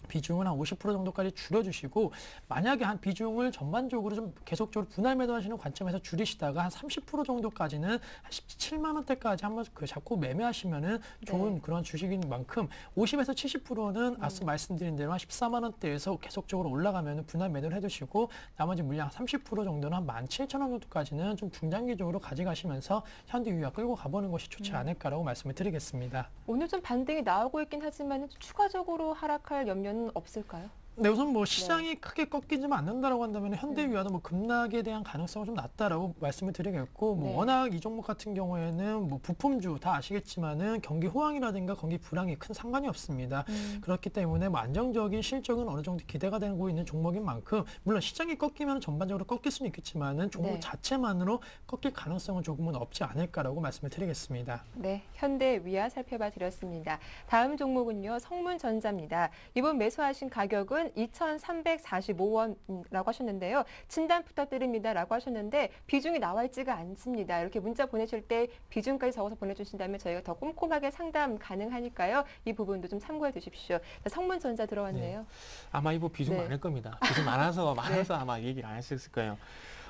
비중은 한 50% 정도까지 줄여주시고 만약에 한 비중을 전반적으로 좀 계속적으로 분할 매도하시는 관점에서 줄이시다가 한 30% 정도까지는 한 17만 원대까지 한번 잡고 매매하시면은 좋은 그런 주식인 만큼 50에서 70%는 앞서 말씀드린 대로 한 14만 원대에서 계속적으로 올라가면 분할 매도를 해두시고 나머지 물량 30% 정도는 한 17,000원 정도까지는 좀 중장기적으로 가져가시면서 현대위아 끌고 가보는 것이 좋지 않을까라고 말씀을 드리겠습니다. 오늘 좀 반등이 나오고 있긴 하지만 추가적으로 하락할 염려는 없을까요? 네, 우선 시장이 크게 꺾이지만 않는다라고 한다면 현대위아도 급락에 대한 가능성은 좀 낮다라고 말씀을 드리겠고 네. 워낙 이 종목 같은 경우에는 부품주 다 아시겠지만은 경기 호황이라든가 경기 불황이 큰 상관이 없습니다. 그렇기 때문에 안정적인 실적은 어느 정도 기대가 되고 있는 종목인 만큼 물론 시장이 꺾이면 전반적으로 꺾일 수는 있겠지만은 종목 자체만으로 꺾일 가능성은 조금은 없지 않을까라고 말씀을 드리겠습니다. 네, 현대위아 살펴봐 드렸습니다. 다음 종목은요, 성문전자입니다. 이번 매수하신 가격은 2,345원이라고 하셨는데요. 진단 부탁드립니다라고 하셨는데 비중이 나와 있지가 않습니다. 이렇게 문자 보내실 때 비중까지 적어서 보내주신다면 저희가 더 꼼꼼하게 상담 가능하니까요. 이 부분도 좀 참고해 주십시오. 자, 성문전자 들어왔네요. 네. 아마 이거 비중 많을 겁니다. 비중 많아서 아마 얘기를 안 했을 거예요.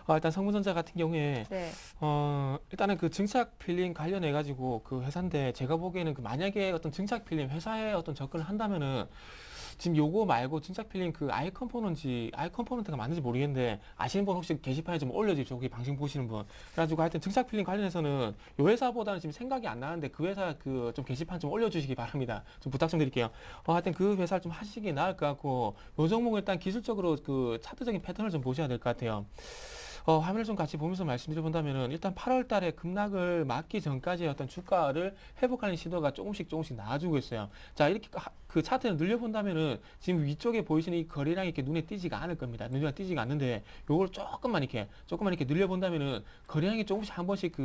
일단 성문전자 같은 경우에 일단은 그 증착 필름 관련해 가지고 그 회사인데 제가 보기에는 그 만약에 어떤 증착 필름 회사에 어떤 접근을 한다면은 지금 요거 말고 증착 필름 그 아이 컴포넌트가 맞는지 모르겠는데 아시는 분 혹시 게시판에 좀 올려주십시오. 거기 방송 보시는 분. 그래가지고 하여튼 증착 필름 관련해서는 요 회사보다는 지금 생각이 안 나는데 그 회사 그 좀 게시판 좀 올려주시기 바랍니다. 좀 부탁 좀 드릴게요. 하여튼 그 회사를 좀 하시기 나을 것 같고 요 종목은 일단 기술적으로 그 차트적인 패턴을 좀 보셔야 될 것 같아요. 화면을 좀 같이 보면서 말씀드려 본다면은 일단 8월 달에 급락을 막기 전까지의 어떤 주가를 회복하는 시도가 조금씩 나아지고 있어요. 자, 이렇게 그 차트를 늘려본다면은 지금 위쪽에 보이시는 이 거래량이 이렇게 눈에 띄지가 않을 겁니다. 눈에 띄지가 않는데 요걸 조금만 이렇게 늘려본다면은 거래량이 조금씩 한 번씩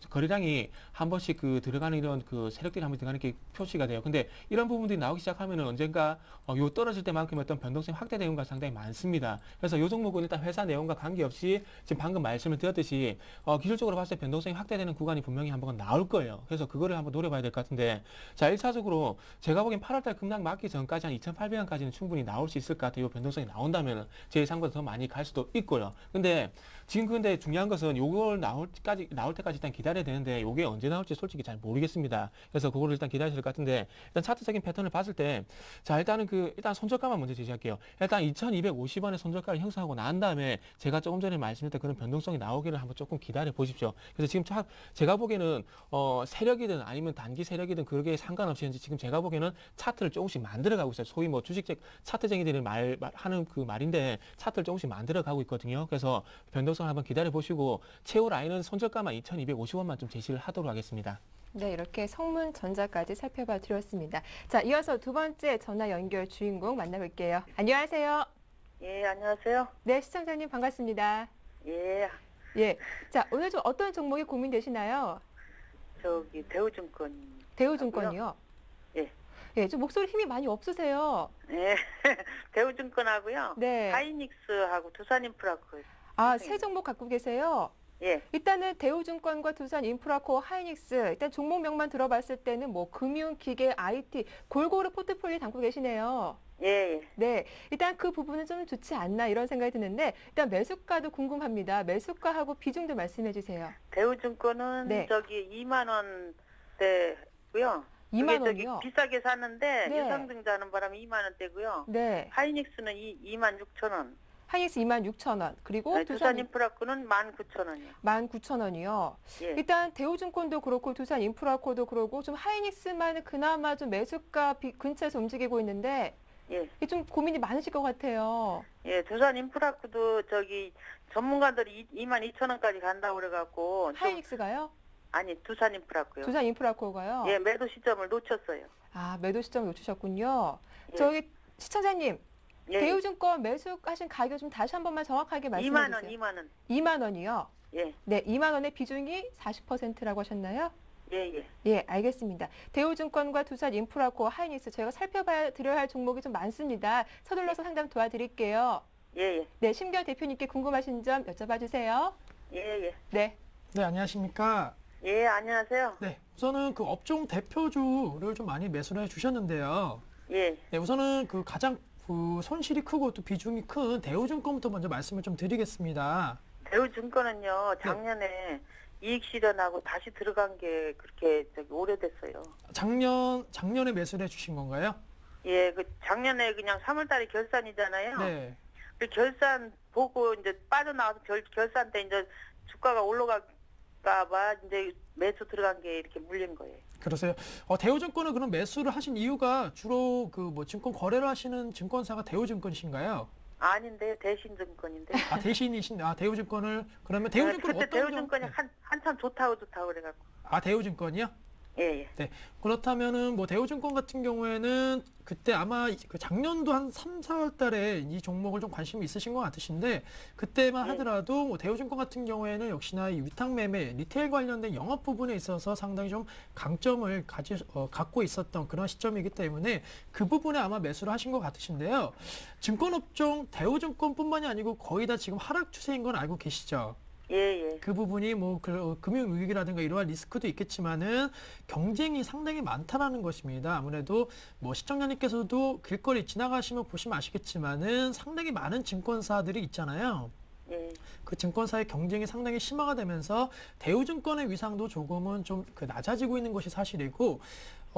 거래량이 한 번씩 들어가는 이런 세력들이 한 번 들어가는 게 표시가 돼요. 근데 이런 부분들이 나오기 시작하면은 언젠가 요 떨어질 때만큼 어떤 변동성이 확대되는 경우가 상당히 많습니다. 그래서 요 종목은 일단 회사 내용과 관계없이 지금 방금 말씀을 드렸듯이 기술적으로 봤을 때 변동성이 확대되는 구간이 분명히 한번 나올 거예요. 그래서 그거를 한번 노려봐야 될 것 같은데, 자, 1차적으로 제가 보기엔 8월달 급락 막기 전까지 한 2,800원까지는 충분히 나올 수 있을 것 같아요. 요 변동성이 나온다면 제 예상보다 더 많이 갈 수도 있고요. 근데 중요한 것은 요걸 나올 때까지 일단 기다려야 되는데 요게 언제 나올지 솔직히 잘 모르겠습니다. 그래서 그거를 일단 기다려야 될 것 같은데, 일단 차트적인 패턴을 봤을 때, 자, 일단 손절가만 먼저 제시할게요. 일단 2,250원의 손절가를 형성하고 난 다음에 제가 조금 전에 말씀드렸던 그런 변동성이 나오기를 한번 조금 기다려 보십시오. 그래서 지금 제가 보기에는 세력이든 아니면 단기 세력이든 그게 상관없이 현재 지금 제가 보기에는 차트를 조금씩 만들어가고 있어요. 소위 뭐 차트쟁이들이 하는 그 말인데 차트를 조금씩 만들어가고 있거든요. 그래서 변동성을 한번 기다려 보시고 최후 라인은 손절가만 2,250원만 좀 제시를 하도록 하겠습니다. 네, 이렇게 성문전자까지 살펴봐 드렸습니다. 자, 이어서 두 번째 전화 연결 주인공 만나볼게요. 안녕하세요. 예, 안녕하세요. 네, 시청자님 반갑습니다. 예, 예, 자, 오늘 좀 어떤 종목이 고민되시나요? 대우증권. 대우증권이요? 예. 예, 좀 목소리 힘이 많이 없으세요. 예, 대우증권하고요. 네. 하이닉스하고 두산인프라코. 아, 세 종목 갖고 계세요? 예, 일단은 대우증권과 두산인프라코어, 하이닉스, 일단 종목명만 들어봤을 때는 뭐 금융, 기계, IT 골고루 포트폴리오 담고 계시네요. 예, 예. 네, 일단 그 부분은 좀 좋지 않나 이런 생각이 드는데 일단 매수가도 궁금합니다. 매수가하고 비중도 말씀해 주세요. 대우증권은 네. 2만 원대고요. 2만 그게 원이요? 비싸게 샀는데 네. 유상증자하는 바람에 2만 원대고요. 네, 하이닉스는 2만 6천 원. 하이닉스 26,000원, 그리고 두산 두산인프라코는 19,000원이요. 19,000원이요. 예. 일단 대우증권도 그렇고 두산인프라코도 그렇고 좀 하이닉스만 그나마 좀 매수가 근처에서 움직이고 있는데 예. 이게 좀 고민이 많으실 것 같아요. 예, 두산인프라코도 전문가들이 22,000원까지 간다고 그래갖고 하이닉스가요? 아니 두산인프라코요. 두산인프라코가요? 예, 매도 시점을 놓쳤어요. 아, 매도 시점을 놓치셨군요. 예. 저기 시청자님, 예. 대우증권 매수하신 가격 좀 다시 한 번만 정확하게 말씀해 2만 원, 주세요. 2만 원. 2만 원이요? 예, 네, 2만 원의 비중이 40%라고 하셨나요? 예, 예. 예, 알겠습니다. 대우증권과 두산인프라코어, 하이닉스 저희가 살펴봐야 드려야 할 종목이 좀 많습니다. 서둘러서 상담 도와드릴게요. 예, 예. 네, 심경 대표님께 궁금하신 점 여쭤봐 주세요. 예, 예. 네. 네, 안녕하십니까? 예, 안녕하세요. 네, 우선은 그 업종 대표주를 좀 많이 매수를 해 주셨는데요. 예. 네, 우선은 그 가장 손실이 크고 또 비중이 큰 대우증권부터 먼저 말씀을 좀 드리겠습니다. 대우증권은요, 작년에 이익 실현하고 다시 들어간 게 그렇게 오래됐어요. 작년에 매수를 해 주신 건가요? 예, 작년에 그냥 3월 달에 결산이잖아요. 네. 그 결산 보고 이제 빠져나와서 결산 때 이제 주가가 올라갈까봐 이제 매수 들어간 게 이렇게 물린 거예요. 그러세요. 대우증권은 그럼 매수를 하신 이유가 주로 그 뭐 증권 거래를 하시는 증권사가 대우증권이신가요? 아닌데 대신증권인데. 대우증권을 그러면 대우증권 그때 어떤 대우증권이 한참 좋다고 그래갖고. 대우증권이요? 예, 예. 네. 그렇다면은 뭐 대우증권 같은 경우에는 그때 아마 그 작년도 한 3, 4월 달에 이 종목을 좀 관심이 있으신 것 같으신데 그때만 네. 하더라도 뭐 대우증권 같은 경우에는 역시나 이 위탁 매매, 리테일 관련된 영업 부분에 있어서 상당히 좀 강점을 갖고 있었던 그런 시점이기 때문에 그 부분에 아마 매수를 하신 것 같으신데요. 증권업종 대우증권뿐만이 아니고 거의 다 지금 하락 추세인 건 알고 계시죠? 예, 예. 그 부분이 뭐 금융 위기라든가 이러한 리스크도 있겠지만은 경쟁이 상당히 많다라는 것입니다. 아무래도 뭐 시청자님께서도 길거리 지나가시면 보시면 아시겠지만은 상당히 많은 증권사들이 있잖아요. 예. 그 증권사의 경쟁이 상당히 심화가 되면서 대우증권의 위상도 조금은 좀 낮아지고 있는 것이 사실이고,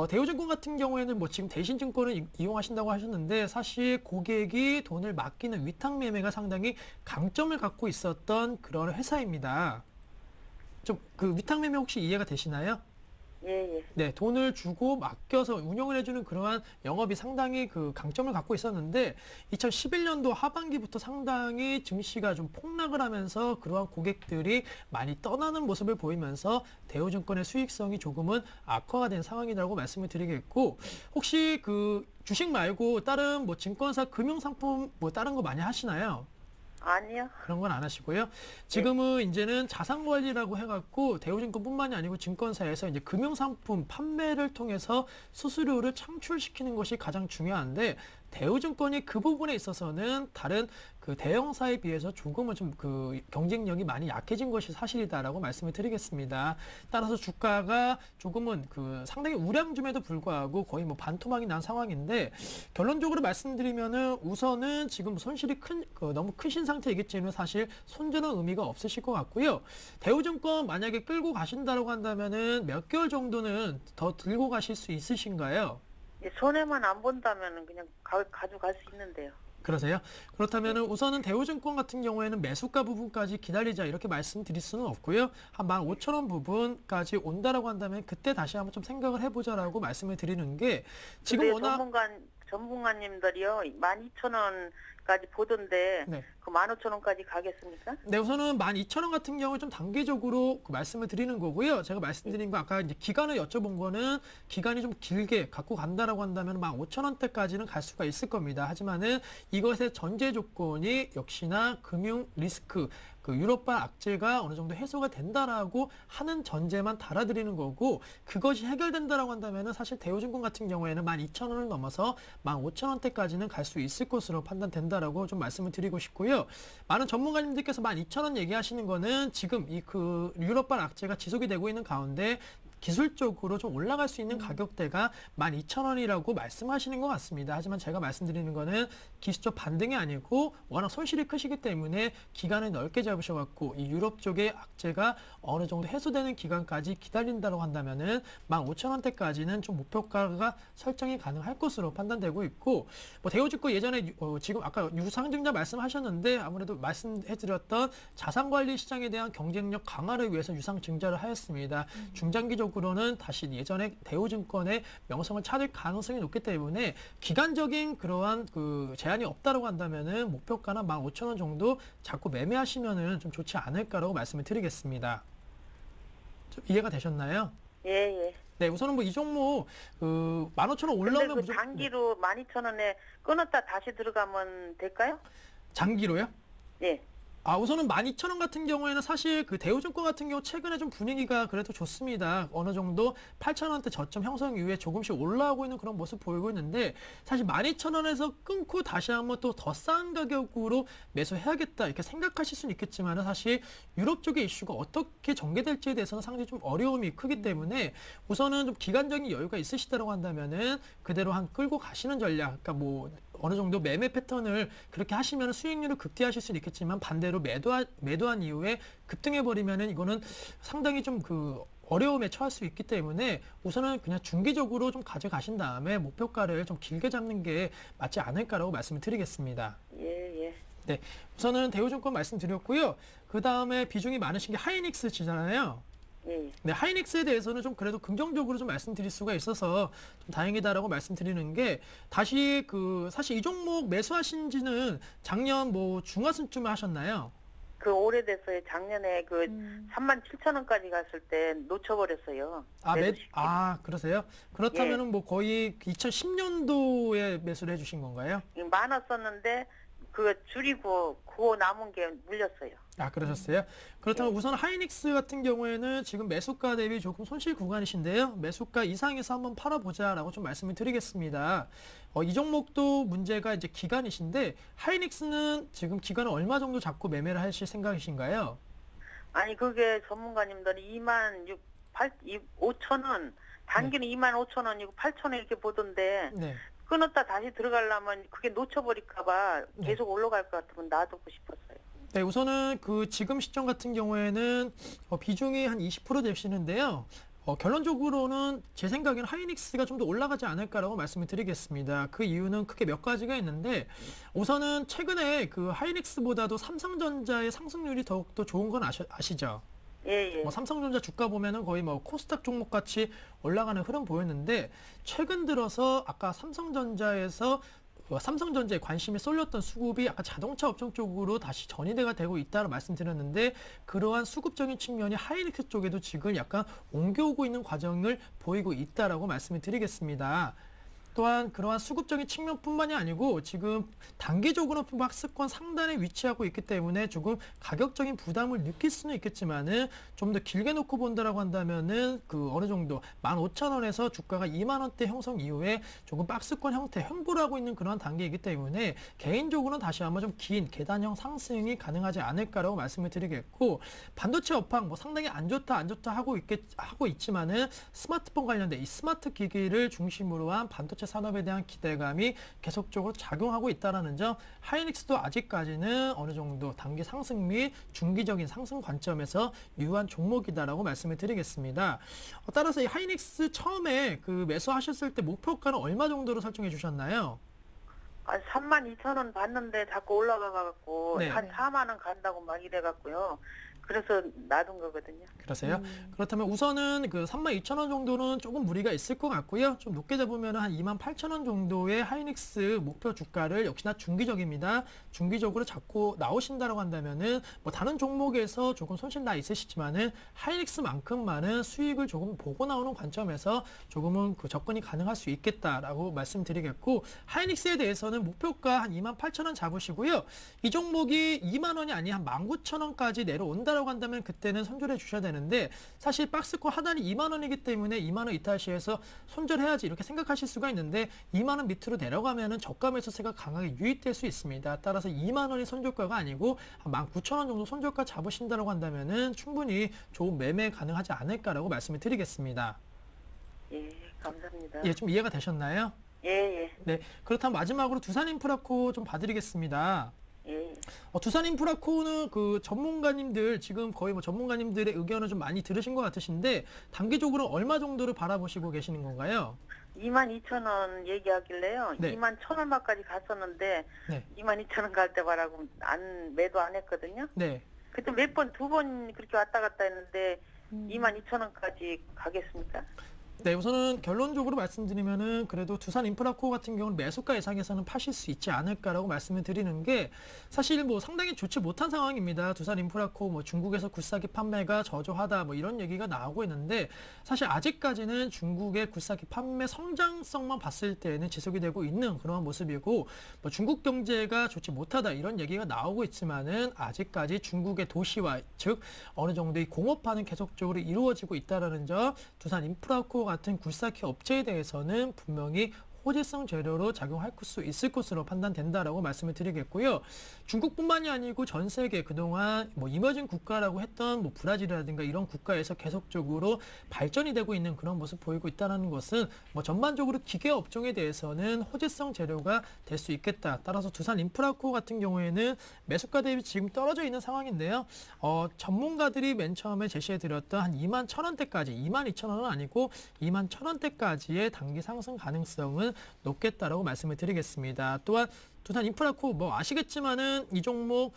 대우증권 같은 경우에는 뭐 지금 대신증권을 이용하신다고 하셨는데 사실 고객이 돈을 맡기는 위탁 매매가 상당히 강점을 갖고 있었던 그런 회사입니다. 좀 그 위탁 매매 혹시 이해가 되시나요? 예, 예. 네, 돈을 주고 맡겨서 운영을 해주는 그러한 영업이 상당히 그 강점을 갖고 있었는데 2011년도 하반기부터 상당히 증시가 좀 폭락을 하면서 그러한 고객들이 많이 떠나는 모습을 보이면서 대우증권의 수익성이 조금은 악화가 된 상황이라고 말씀을 드리겠고 혹시 그 주식 말고 다른 뭐 증권사 금융상품 뭐 다른 거 많이 하시나요? 아니요. 그런 건 안 하시고요. 지금은 이제는 자산 관리라고 해갖고 대우증권뿐만이 아니고 증권사에서 이제 금융상품 판매를 통해서 수수료를 창출시키는 것이 가장 중요한데 대우증권이 그 부분에 있어서는 다른 그 대형사에 비해서 조금은 좀 그 경쟁력이 많이 약해진 것이 사실이다라고 말씀을 드리겠습니다. 따라서 주가가 조금은 그 상당히 우량줌에도 불구하고 거의 뭐 반토막이 난 상황인데 결론적으로 말씀드리면은 우선은 지금 손실이 너무 크신 상태이겠지만 사실 손주는 의미가 없으실 것 같고요. 대우증권 만약에 끌고 가신다고 한다면은 몇 개월 정도는 더 들고 가실 수 있으신가요? 예, 손해만 안 본다면 그냥 가져갈 수 있는데요. 그러세요? 그렇다면은 우선은 대우증권 같은 경우에는 매수가 부분까지 기다리자 이렇게 말씀드릴 수는 없고요. 한 15,000원 부분까지 온다라고 한다면 그때 다시 한번 좀 생각을 해보자라고 말씀을 드리는 게 지금 워낙 전문가님들이요 12,000원까지 보던데 네. 그 15,000원까지 가겠습니까? 네, 우선은 12,000원 같은 경우 좀 단계적으로 그 말씀을 드리는 거고요. 제가 말씀드린 거 아까 이제 기간을 여쭤본 거는 기간이 좀 길게 갖고 간다라고 한다면 15,000원대까지는 갈 수가 있을 겁니다. 하지만은 이것의 전제 조건이 역시나 금융 리스크 그 유럽발 악재가 어느 정도 해소가 된다라고 하는 전제만 달아드리는 거고 그것이 해결된다라고 한다면은 사실 대우증권 같은 경우에는 12,000원을 넘어서 15,000원대까지는 갈 수 있을 것으로 판단된다라고 좀 말씀을 드리고 싶고요. 많은 전문가님들께서 12,000원 얘기하시는 거는 지금 이 그 유럽발 악재가 지속이 되고 있는 가운데 기술적으로 좀 올라갈 수 있는 가격대가 12,000원이라고 말씀하시는 것 같습니다. 하지만 제가 말씀드리는 거는 기술적 반등이 아니고 워낙 손실이 크시기 때문에 기간을 넓게 잡으셔갖고 이 유럽 쪽의 악재가 어느 정도 해소되는 기간까지 기다린다고 한다면은 15,000원대까지는 좀 목표가가 설정이 가능할 것으로 판단되고 있고 뭐 대우증권 예전에 지금 아까 유상증자 말씀하셨는데 아무래도 말씀해드렸던 자산관리 시장에 대한 경쟁력 강화를 위해서 유상증자를 하였습니다. 중장기적으로는 다시 예전에 대우증권의 명성을 찾을 가능성이 높기 때문에 기간적인 그러한 그 제한이 없다고 한다면은 목표가는 15,000원 정도 잡고 매매하시면은 좀 좋지 않을까라고 말씀을 드리겠습니다. 좀 이해가 되셨나요? 예, 예. 네, 우선은 뭐 이 종목 그 15,000원 근데 올라오면 그 무조건 단기로 12,000원에 끊었다 다시 들어가면 될까요? 장기로요? 예. 우선은 12,000원 같은 경우에는 사실 그 대우증권 같은 경우 최근에 좀 분위기가 그래도 좋습니다. 어느 정도 8,000원대 저점 형성 이후에 조금씩 올라오고 있는 그런 모습 보이고 있는데 사실 12,000원에서 끊고 다시 한번 또 더 싼 가격으로 매수해야겠다 이렇게 생각하실 수는 있겠지만 사실 유럽 쪽의 이슈가 어떻게 전개될지에 대해서는 상당히 좀 어려움이 크기 때문에 우선은 좀 기간적인 여유가 있으시다고 한다면은 그대로 한 끌고 가시는 전략, 그러니까 뭐 어느 정도 매매 패턴을 그렇게 하시면 수익률을 극대화하실 수는 있겠지만 반대로 매도한 이후에 급등해버리면은 이거는 상당히 좀 그 어려움에 처할 수 있기 때문에 우선은 그냥 중기적으로 좀 가져가신 다음에 목표가를 좀 길게 잡는 게 맞지 않을까라고 말씀을 드리겠습니다. 예, 예. 네, 우선은 대우증권 말씀드렸고요. 그 다음에 비중이 많으신 게 하이닉스지잖아요. 예. 네, 하이닉스에 대해서는 좀 그래도 긍정적으로 좀 말씀드릴 수가 있어서 좀 다행이다라고 말씀드리는 게 다시 그 사실 이 종목 매수하신 지는 작년 뭐 중하순쯤에 하셨나요? 그 오래됐어요. 작년에 그 37,000원까지 갔을 때 놓쳐버렸어요. 매수시키고. 그러세요? 그렇다면은 뭐 거의 2010년도에 매수를 해주신 건가요? 많았었는데 그거 줄이고 그거 남은 게 물렸어요. 그러셨어요? 그렇다면 우선 하이닉스 같은 경우에는 지금 매수가 대비 조금 손실 구간이신데요. 매수가 이상에서 한번 팔아보자라고 좀 말씀을 드리겠습니다. 이 종목도 문제가 이제 기간이신데 하이닉스는 지금 기간을 얼마 정도 잡고 매매를 하실 생각이신가요? 아니 그게 전문가님들이 25,000원 단기는 25,000원이고 8,000원 이렇게 보던데 네. 끊었다 다시 들어가려면 그게 놓쳐버릴까봐 계속 올라갈 것 같으면 놔두고 싶었어요. 네, 우선은 그 지금 시점 같은 경우에는 비중이 한 20% 되시는데요. 결론적으로는 제 생각에는 하이닉스가 좀 더 올라가지 않을까라고 말씀을 드리겠습니다. 그 이유는 크게 몇 가지가 있는데 우선은 최근에 그 하이닉스보다도 삼성전자의 상승률이 더욱더 좋은 건 아시죠? 예, 예. 뭐 삼성전자 주가 보면은 거의 뭐 코스닥 종목 같이 올라가는 흐름 보였는데 최근 들어서 아까 삼성전자에 관심이 쏠렸던 수급이 약간 자동차 업종 쪽으로 다시 전이가 되고 있다고 말씀드렸는데 그러한 수급적인 측면이 하이닉스 쪽에도 지금 약간 옮겨오고 있는 과정을 보이고 있다라고 말씀을 드리겠습니다. 또한 그러한 수급적인 측면뿐만이 아니고 지금 단기적으로 박스권 상단에 위치하고 있기 때문에 조금 가격적인 부담을 느낄 수는 있겠지만은 좀 더 길게 놓고 본다라고 한다면은 그 어느 정도 15,000원에서 주가가 2만 원대 형성 이후에 조금 박스권 형태 횡보를 하고 있는 그런 단계이기 때문에 개인적으로는 다시 한번 좀 긴 계단형 상승이 가능하지 않을까라고 말씀을 드리겠고 반도체 업황 뭐 상당히 안 좋다 하고 있지만은 스마트폰 관련된 이 스마트 기기를 중심으로 한 반도체 산업에 대한 기대감이 계속적으로 작용하고 있다는 점, 하이닉스도 아직까지는 어느 정도 단기 상승 및 중기적인 상승 관점에서 유효한 종목이다라고 말씀을 드리겠습니다. 따라서 이 하이닉스 처음에 그 매수하셨을 때 목표가는 얼마 정도로 설정해 주셨나요? 32,000원 받는데 자꾸 올라가갖고 네. 한 4만 원 간다고 막 이래갖고요. 그래서 놔둔 거거든요. 그러세요? 그렇다면 우선은 그 32,000원 정도는 조금 무리가 있을 것 같고요. 좀 높게 잡으면 한 28,000원 정도의 하이닉스 목표 주가를 역시나 중기적입니다. 중기적으로 잡고 나오신다고 한다면은 뭐 다른 종목에서 조금 손실 나 있으시지만은 하이닉스만큼만은 수익을 조금 보고 나오는 관점에서 조금은 그 접근이 가능할 수 있겠다라고 말씀드리겠고, 하이닉스에 대해서는 목표가 한 28,000원 잡으시고요. 이 종목이 2만 원이 아닌 한 19,000원까지 내려온다라고 한다면 그때는 손절해 주셔야 되는데, 사실 박스권 하단이 2만 원이기 때문에 2만 원 이탈 시에서 손절해야지 이렇게 생각하실 수가 있는데 2만 원 밑으로 내려가면은 저가 매수세가 강하게 유입될 수 있습니다. 따라서 2만 원이 손절가가 아니고 한 19,000원 정도 손절가 잡으신다고 한다면은 충분히 좋은 매매 가능하지 않을까라고 말씀을 드리겠습니다. 예, 감사합니다. 예, 좀 이해가 되셨나요? 예, 예. 네, 그렇다면 마지막으로 두산인프라코 좀 봐드리겠습니다. 예. 두산인프라코는 그 전문가님들 지금 거의 뭐 전문가님들의 의견을 좀 많이 들으신 것 같으신데 단기적으로 얼마 정도를 바라보시고 계시는 건가요? 22,000원 얘기하길래요. 네. 21,000원까지 갔었는데 네. 22,000원 갈 때 말하고 매도 안 했거든요. 네. 그때 두 번 그렇게 왔다 갔다 했는데 22,000원까지 가겠습니까? 네, 우선은 결론적으로 말씀드리면은 그래도 두산인프라코 같은 경우는 매수가 예상에서는 파실 수 있지 않을까라고 말씀을 드리는 게, 사실 뭐 상당히 좋지 못한 상황입니다. 두산인프라코 뭐 중국에서 굴사기 판매가 저조하다 뭐 이런 얘기가 나오고 있는데, 사실 아직까지는 중국의 굴사기 판매 성장성만 봤을 때는 지속이 되고 있는 그런 모습이고, 뭐 중국 경제가 좋지 못하다 이런 얘기가 나오고 있지만은 아직까지 중국의 도시화, 즉 어느 정도의 공업화는 계속적으로 이루어지고 있다라는 점, 두산인프라코 같은 굴삭기 업체에 대해서는 분명히 호재성 재료로 작용할 수 있을 것으로 판단된다라고 말씀을 드리겠고요. 중국뿐만이 아니고 전 세계 그동안 뭐 이머징 국가라고 했던 뭐 브라질이라든가 이런 국가에서 계속적으로 발전이 되고 있는 그런 모습 보이고 있다는 것은 뭐 전반적으로 기계 업종에 대해서는 호재성 재료가 될 수 있겠다. 따라서 두산인프라코 같은 경우에는 매수가 대비 지금 떨어져 있는 상황인데요. 전문가들이 맨 처음에 제시해드렸던 한 21,000원대까지, 22,000원은 아니고 21,000원대까지의 단기 상승 가능성은 높겠다라고 말씀을 드리겠습니다. 또한 두산인프라코 뭐 아시겠지만은 이 종목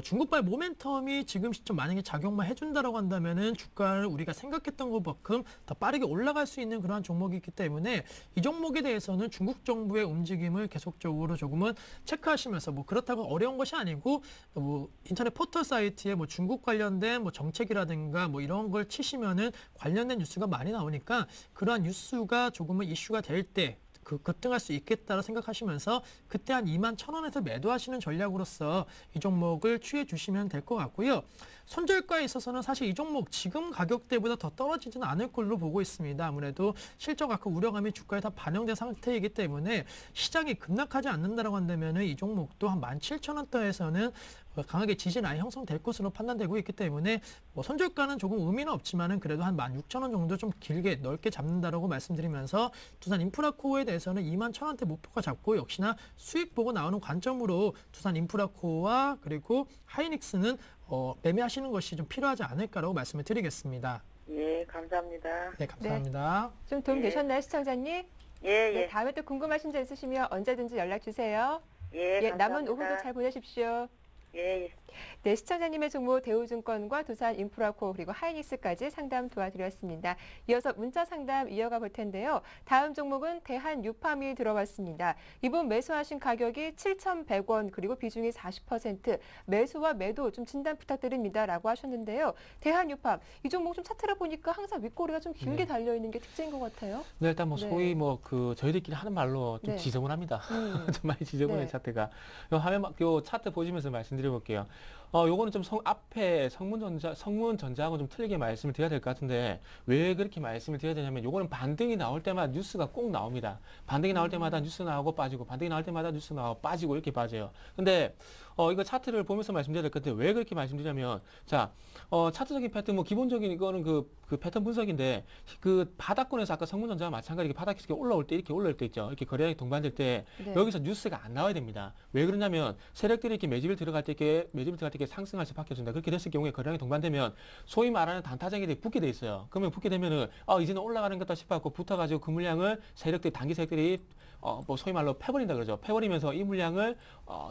중국발 모멘텀이 지금 시점 만약에 작용만 해준다라고 한다면은 주가를 우리가 생각했던 것만큼 더 빠르게 올라갈 수 있는 그러한 종목이기 때문에 이 종목에 대해서는 중국 정부의 움직임을 계속적으로 조금은 체크하시면서, 뭐 그렇다고 어려운 것이 아니고 뭐 인터넷 포털 사이트에 뭐 중국 관련된 뭐 정책이라든가 뭐 이런 걸 치시면은 관련된 뉴스가 많이 나오니까 그러한 뉴스가 조금은 이슈가 될 때 급등할 수 있겠다고 생각하시면서 그때 한 21,000원에서 매도하시는 전략으로서 이 종목을 취해 주시면 될 것 같고요. 손절가에 있어서는 사실 이 종목 지금 가격대보다 더 떨어지지는 않을 걸로 보고 있습니다. 아무래도 실적 악화 우려감이 주가에 다 반영된 상태이기 때문에 시장이 급락하지 않는다고 한다면 이 종목도 한 17,000원대에서는 강하게 지지 라인 형성될 것으로 판단되고 있기 때문에 뭐 손절가는 조금 의미는 없지만은 그래도 한 16,000원 정도 좀 길게 넓게 잡는다라고 말씀드리면서 두산인프라코어에 대해서는 21,000원대 목표가 잡고 역시나 수익 보고 나오는 관점으로 두산인프라코어와 그리고 하이닉스는 매매하시는 것이 좀 필요하지 않을까라고 말씀을 드리겠습니다. 예, 감사합니다. 네, 감사합니다. 좀 도움 되셨나요, 시청자님? 예, 예. 네, 다음에 또 궁금하신 점 있으시면 언제든지 연락 주세요. 예, 예, 남은 감사합니다. 오후도 잘 보내십시오. 예, 예. 네, 시청자님의 종목 대우증권과 두산인프라코 그리고 하이닉스까지 상담 도와드렸습니다. 이어서 문자 상담 이어가 볼 텐데요. 다음 종목은 대한유팜이 들어왔습니다. 이번 매수하신 가격이 7,100원 그리고 비중이 40%, 매수와 매도 좀 진단 부탁드립니다 라고 하셨는데요. 대한유팜, 이 종목 좀 차트를 보니까 항상 윗꼬리가 좀 길게 네. 달려있는 게 특징인 것 같아요. 네, 일단 뭐 네. 소위 뭐 그 저희들끼리 하는 말로 좀 네. 지저분합니다. 좀 많이 네. 지저분해 차트가. 요 화면 요 차트 보시면서 말씀드려 볼게요. 요거는 좀 앞에 성문전자하고 좀 틀리게 말씀을 드려야 될 것 같은데, 왜 그렇게 말씀을 드려야 되냐면, 요거는 반등이 나올 때마다 뉴스가 꼭 나옵니다. 반등이 나올 때마다 뉴스 나오고 빠지고, 반등이 나올 때마다 뉴스 나오고 빠지고 이렇게 빠져요. 근데, 이거 차트를 보면서 말씀드려야 될 것 같은데, 왜 그렇게 말씀드리냐면, 자, 차트적인 패턴, 뭐 기본적인 이거는 그 패턴 분석인데, 그 바닥권에서 아까 성문전자와 마찬가지로 바닥에서 이렇게 올라올 때 있죠. 이렇게 거래량이 동반될 때, 네. 여기서 뉴스가 안 나와야 됩니다. 왜 그러냐면, 세력들이 이렇게 매집을 들어갈 때 이렇게 상승할 수밖에 없습니다. 그렇게 됐을 경우에 거래량이 동반되면 소위 말하는 단타장이 붙게 돼 있어요. 그러면 붙게 되면은 이제는 올라가는 것다 싶어갖고 붙어가지고 그 물량을 단기 세력들이 뭐 소위 말로 패버린다 그러죠. 패버리면서 이 물량을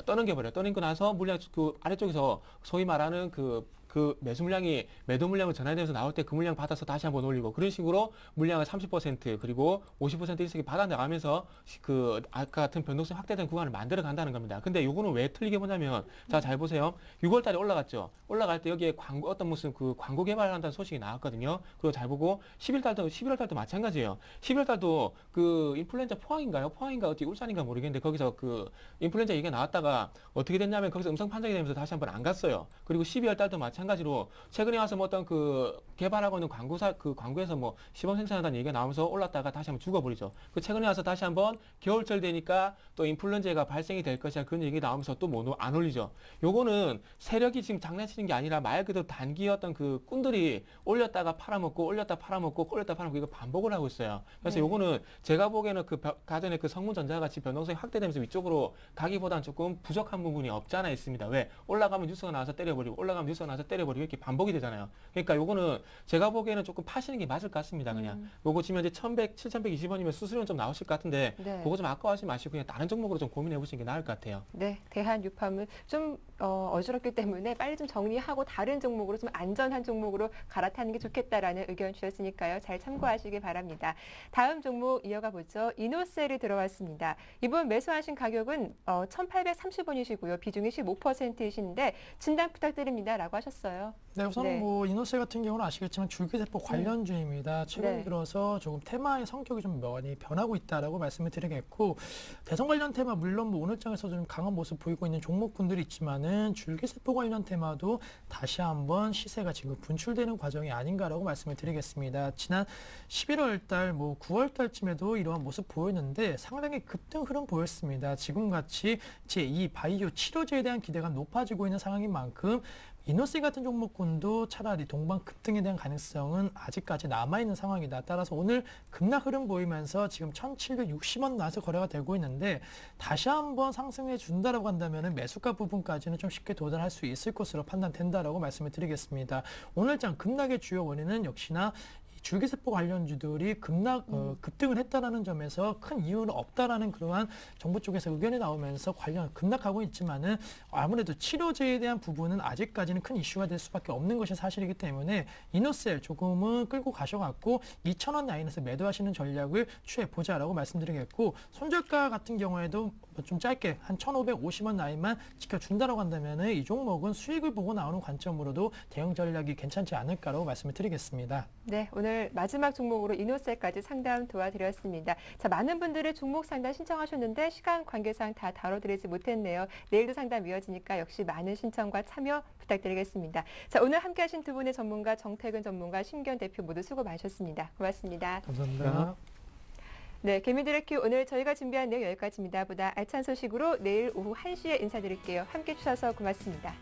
떠넘겨버려요. 떠넘기고 나서 물량 그 아래쪽에서 소위 말하는 그 매수 물량이 매도 물량을 전환되면서 나올 때 그 물량 받아서 다시 한번 올리고, 그런 식으로 물량을 30% 그리고 50% 이렇게 받아 나가면서 그 아까 같은 변동성 확대된 구간을 만들어 간다는 겁니다. 근데 요거는 왜 틀리게 보냐면, 자, 잘 보세요. 6월 달에 올라갔죠. 올라갈 때 여기에 어떤 무슨 그 광고 개발한다는 소식이 나왔거든요. 그리고 잘 보고 11월 달도 마찬가지예요. 11월 달도 그 인플루엔자 포항인가 어디 울산인가 모르겠는데, 거기서 그 인플루엔자 얘기가 나왔다가 어떻게 됐냐면 거기서 음성 판정이 되면서 다시 한번 안 갔어요. 그리고 12월 달도 마찬가지로 최근에 와서 뭐 어떤 그 개발하고 있는 광고에서 뭐 시범 생산한다는 얘기가 나오면서 올랐다가 다시 한번 죽어버리죠. 그 최근에 와서 다시 한번 겨울철 되니까 또 인플루엔자가 발생이 될 것이야, 그런 얘기 나오면서 또 뭐 안 올리죠. 요거는 세력이 지금 장난치는 게 아니라 말 그대로 단기 어떤 그 꾼들이 올렸다가 팔아먹고 올렸다 팔아먹고 올렸다 팔아먹고 이거 반복을 하고 있어요. 그래서 네. 요거는 제가 보기에는 그 가전에 그 성문전자 같이 변동성이 확대되면서 위쪽으로 가기보다는 조금 부족한 부분이 없지 않아 있습니다. 왜? 올라가면 뉴스가 나와서 때려버리고 올라가면 뉴스가 나와서 때려버리고 이렇게 반복이 되잖아요. 그러니까 요거는 제가 보기에는 조금 파시는 게 맞을 것 같습니다. 그냥 요거 지금 현재 7,120원이면 수수료는 좀 나오실 것 같은데, 네. 그거 좀 아까워하지 마시고 그냥 다른 종목으로 좀 고민해 보시는 게 나을 것 같아요. 네, 대한유팜은 좀 어지럽기 때문에 빨리 좀 정리하고 다른 종목으로 좀 안전한 종목으로 갈아타는 게 좋겠다라는 의견 주셨으니까요. 잘 참고하시기 바랍니다. 다음 종목 이어가 보죠. 이노셀이 들어왔습니다. 이번 매수하신 가격은 1,830원이시고요. 비중이 15%이신데 진단 부탁드립니다라고 하셨어요. 네, 우선은 네. 뭐 이노셀 같은 경우는 아시겠지만 줄기세포 관련주입니다. 최근 네. 들어서 조금 테마의 성격이 좀 많이 변하고 있다라고 말씀을 드리겠고, 대선 관련 테마 물론 뭐 오늘 장에서 좀 강한 모습 보이고 있는 종목군들이 있지만은 줄기세포 관련 테마도 다시 한번 시세가 지금 분출되는 과정이 아닌가라고 말씀을 드리겠습니다. 지난 11월 달, 뭐 9월 달쯤에도 이러한 모습 보였는데 상당히 급등 흐름 보였습니다. 지금 같이 제2 바이오 치료제에 대한 기대가 높아지고 있는 상황인 만큼 이노셀 같은 종목군도 차라리 동반 급등에 대한 가능성은 아직까지 남아있는 상황이다. 따라서 오늘 급락 흐름 보이면서 지금 1,760원 나서 거래가 되고 있는데, 다시 한번 상승해 준다라고 한다면 매수가 부분까지는 좀 쉽게 도달할 수 있을 것으로 판단된다라고 말씀을 드리겠습니다. 오늘장 급락의 주요 원인은 역시나 줄기세포 관련주들이 급등을 했다라는 점에서 큰 이유는 없다라는 그러한 정부 쪽에서 의견이 나오면서 관련 급락하고 있지만은, 아무래도 치료제에 대한 부분은 아직까지는 큰 이슈가 될 수밖에 없는 것이 사실이기 때문에 이노셀 조금은 끌고 가셔갖고 2,000원 라인에서 매도하시는 전략을 취해 보자라고 말씀드리겠고, 손절가 같은 경우에도 좀 짧게 한 1,550원 라인만 지켜준다라고 한다면은 이 종목은 수익을 보고 나오는 관점으로도 대응 전략이 괜찮지 않을까라고 말씀을 드리겠습니다. 네, 오늘 마지막 종목으로 이노셀까지 상담 도와드렸습니다. 자, 많은 분들의 종목 상담 신청하셨는데 시간 관계상 다 다뤄드리지 못했네요. 내일도 상담 이어지니까 역시 많은 신청과 참여 부탁드리겠습니다. 자, 오늘 함께하신 두 분의 전문가, 정태근 전문가, 심기현 대표 모두 수고 많으셨습니다. 고맙습니다. 감사합니다. 네, 개미들의 큐 오늘 저희가 준비한 내용 여기까지입니다. 보다 알찬 소식으로 내일 오후 1시에 인사드릴게요. 함께해 주셔서 고맙습니다.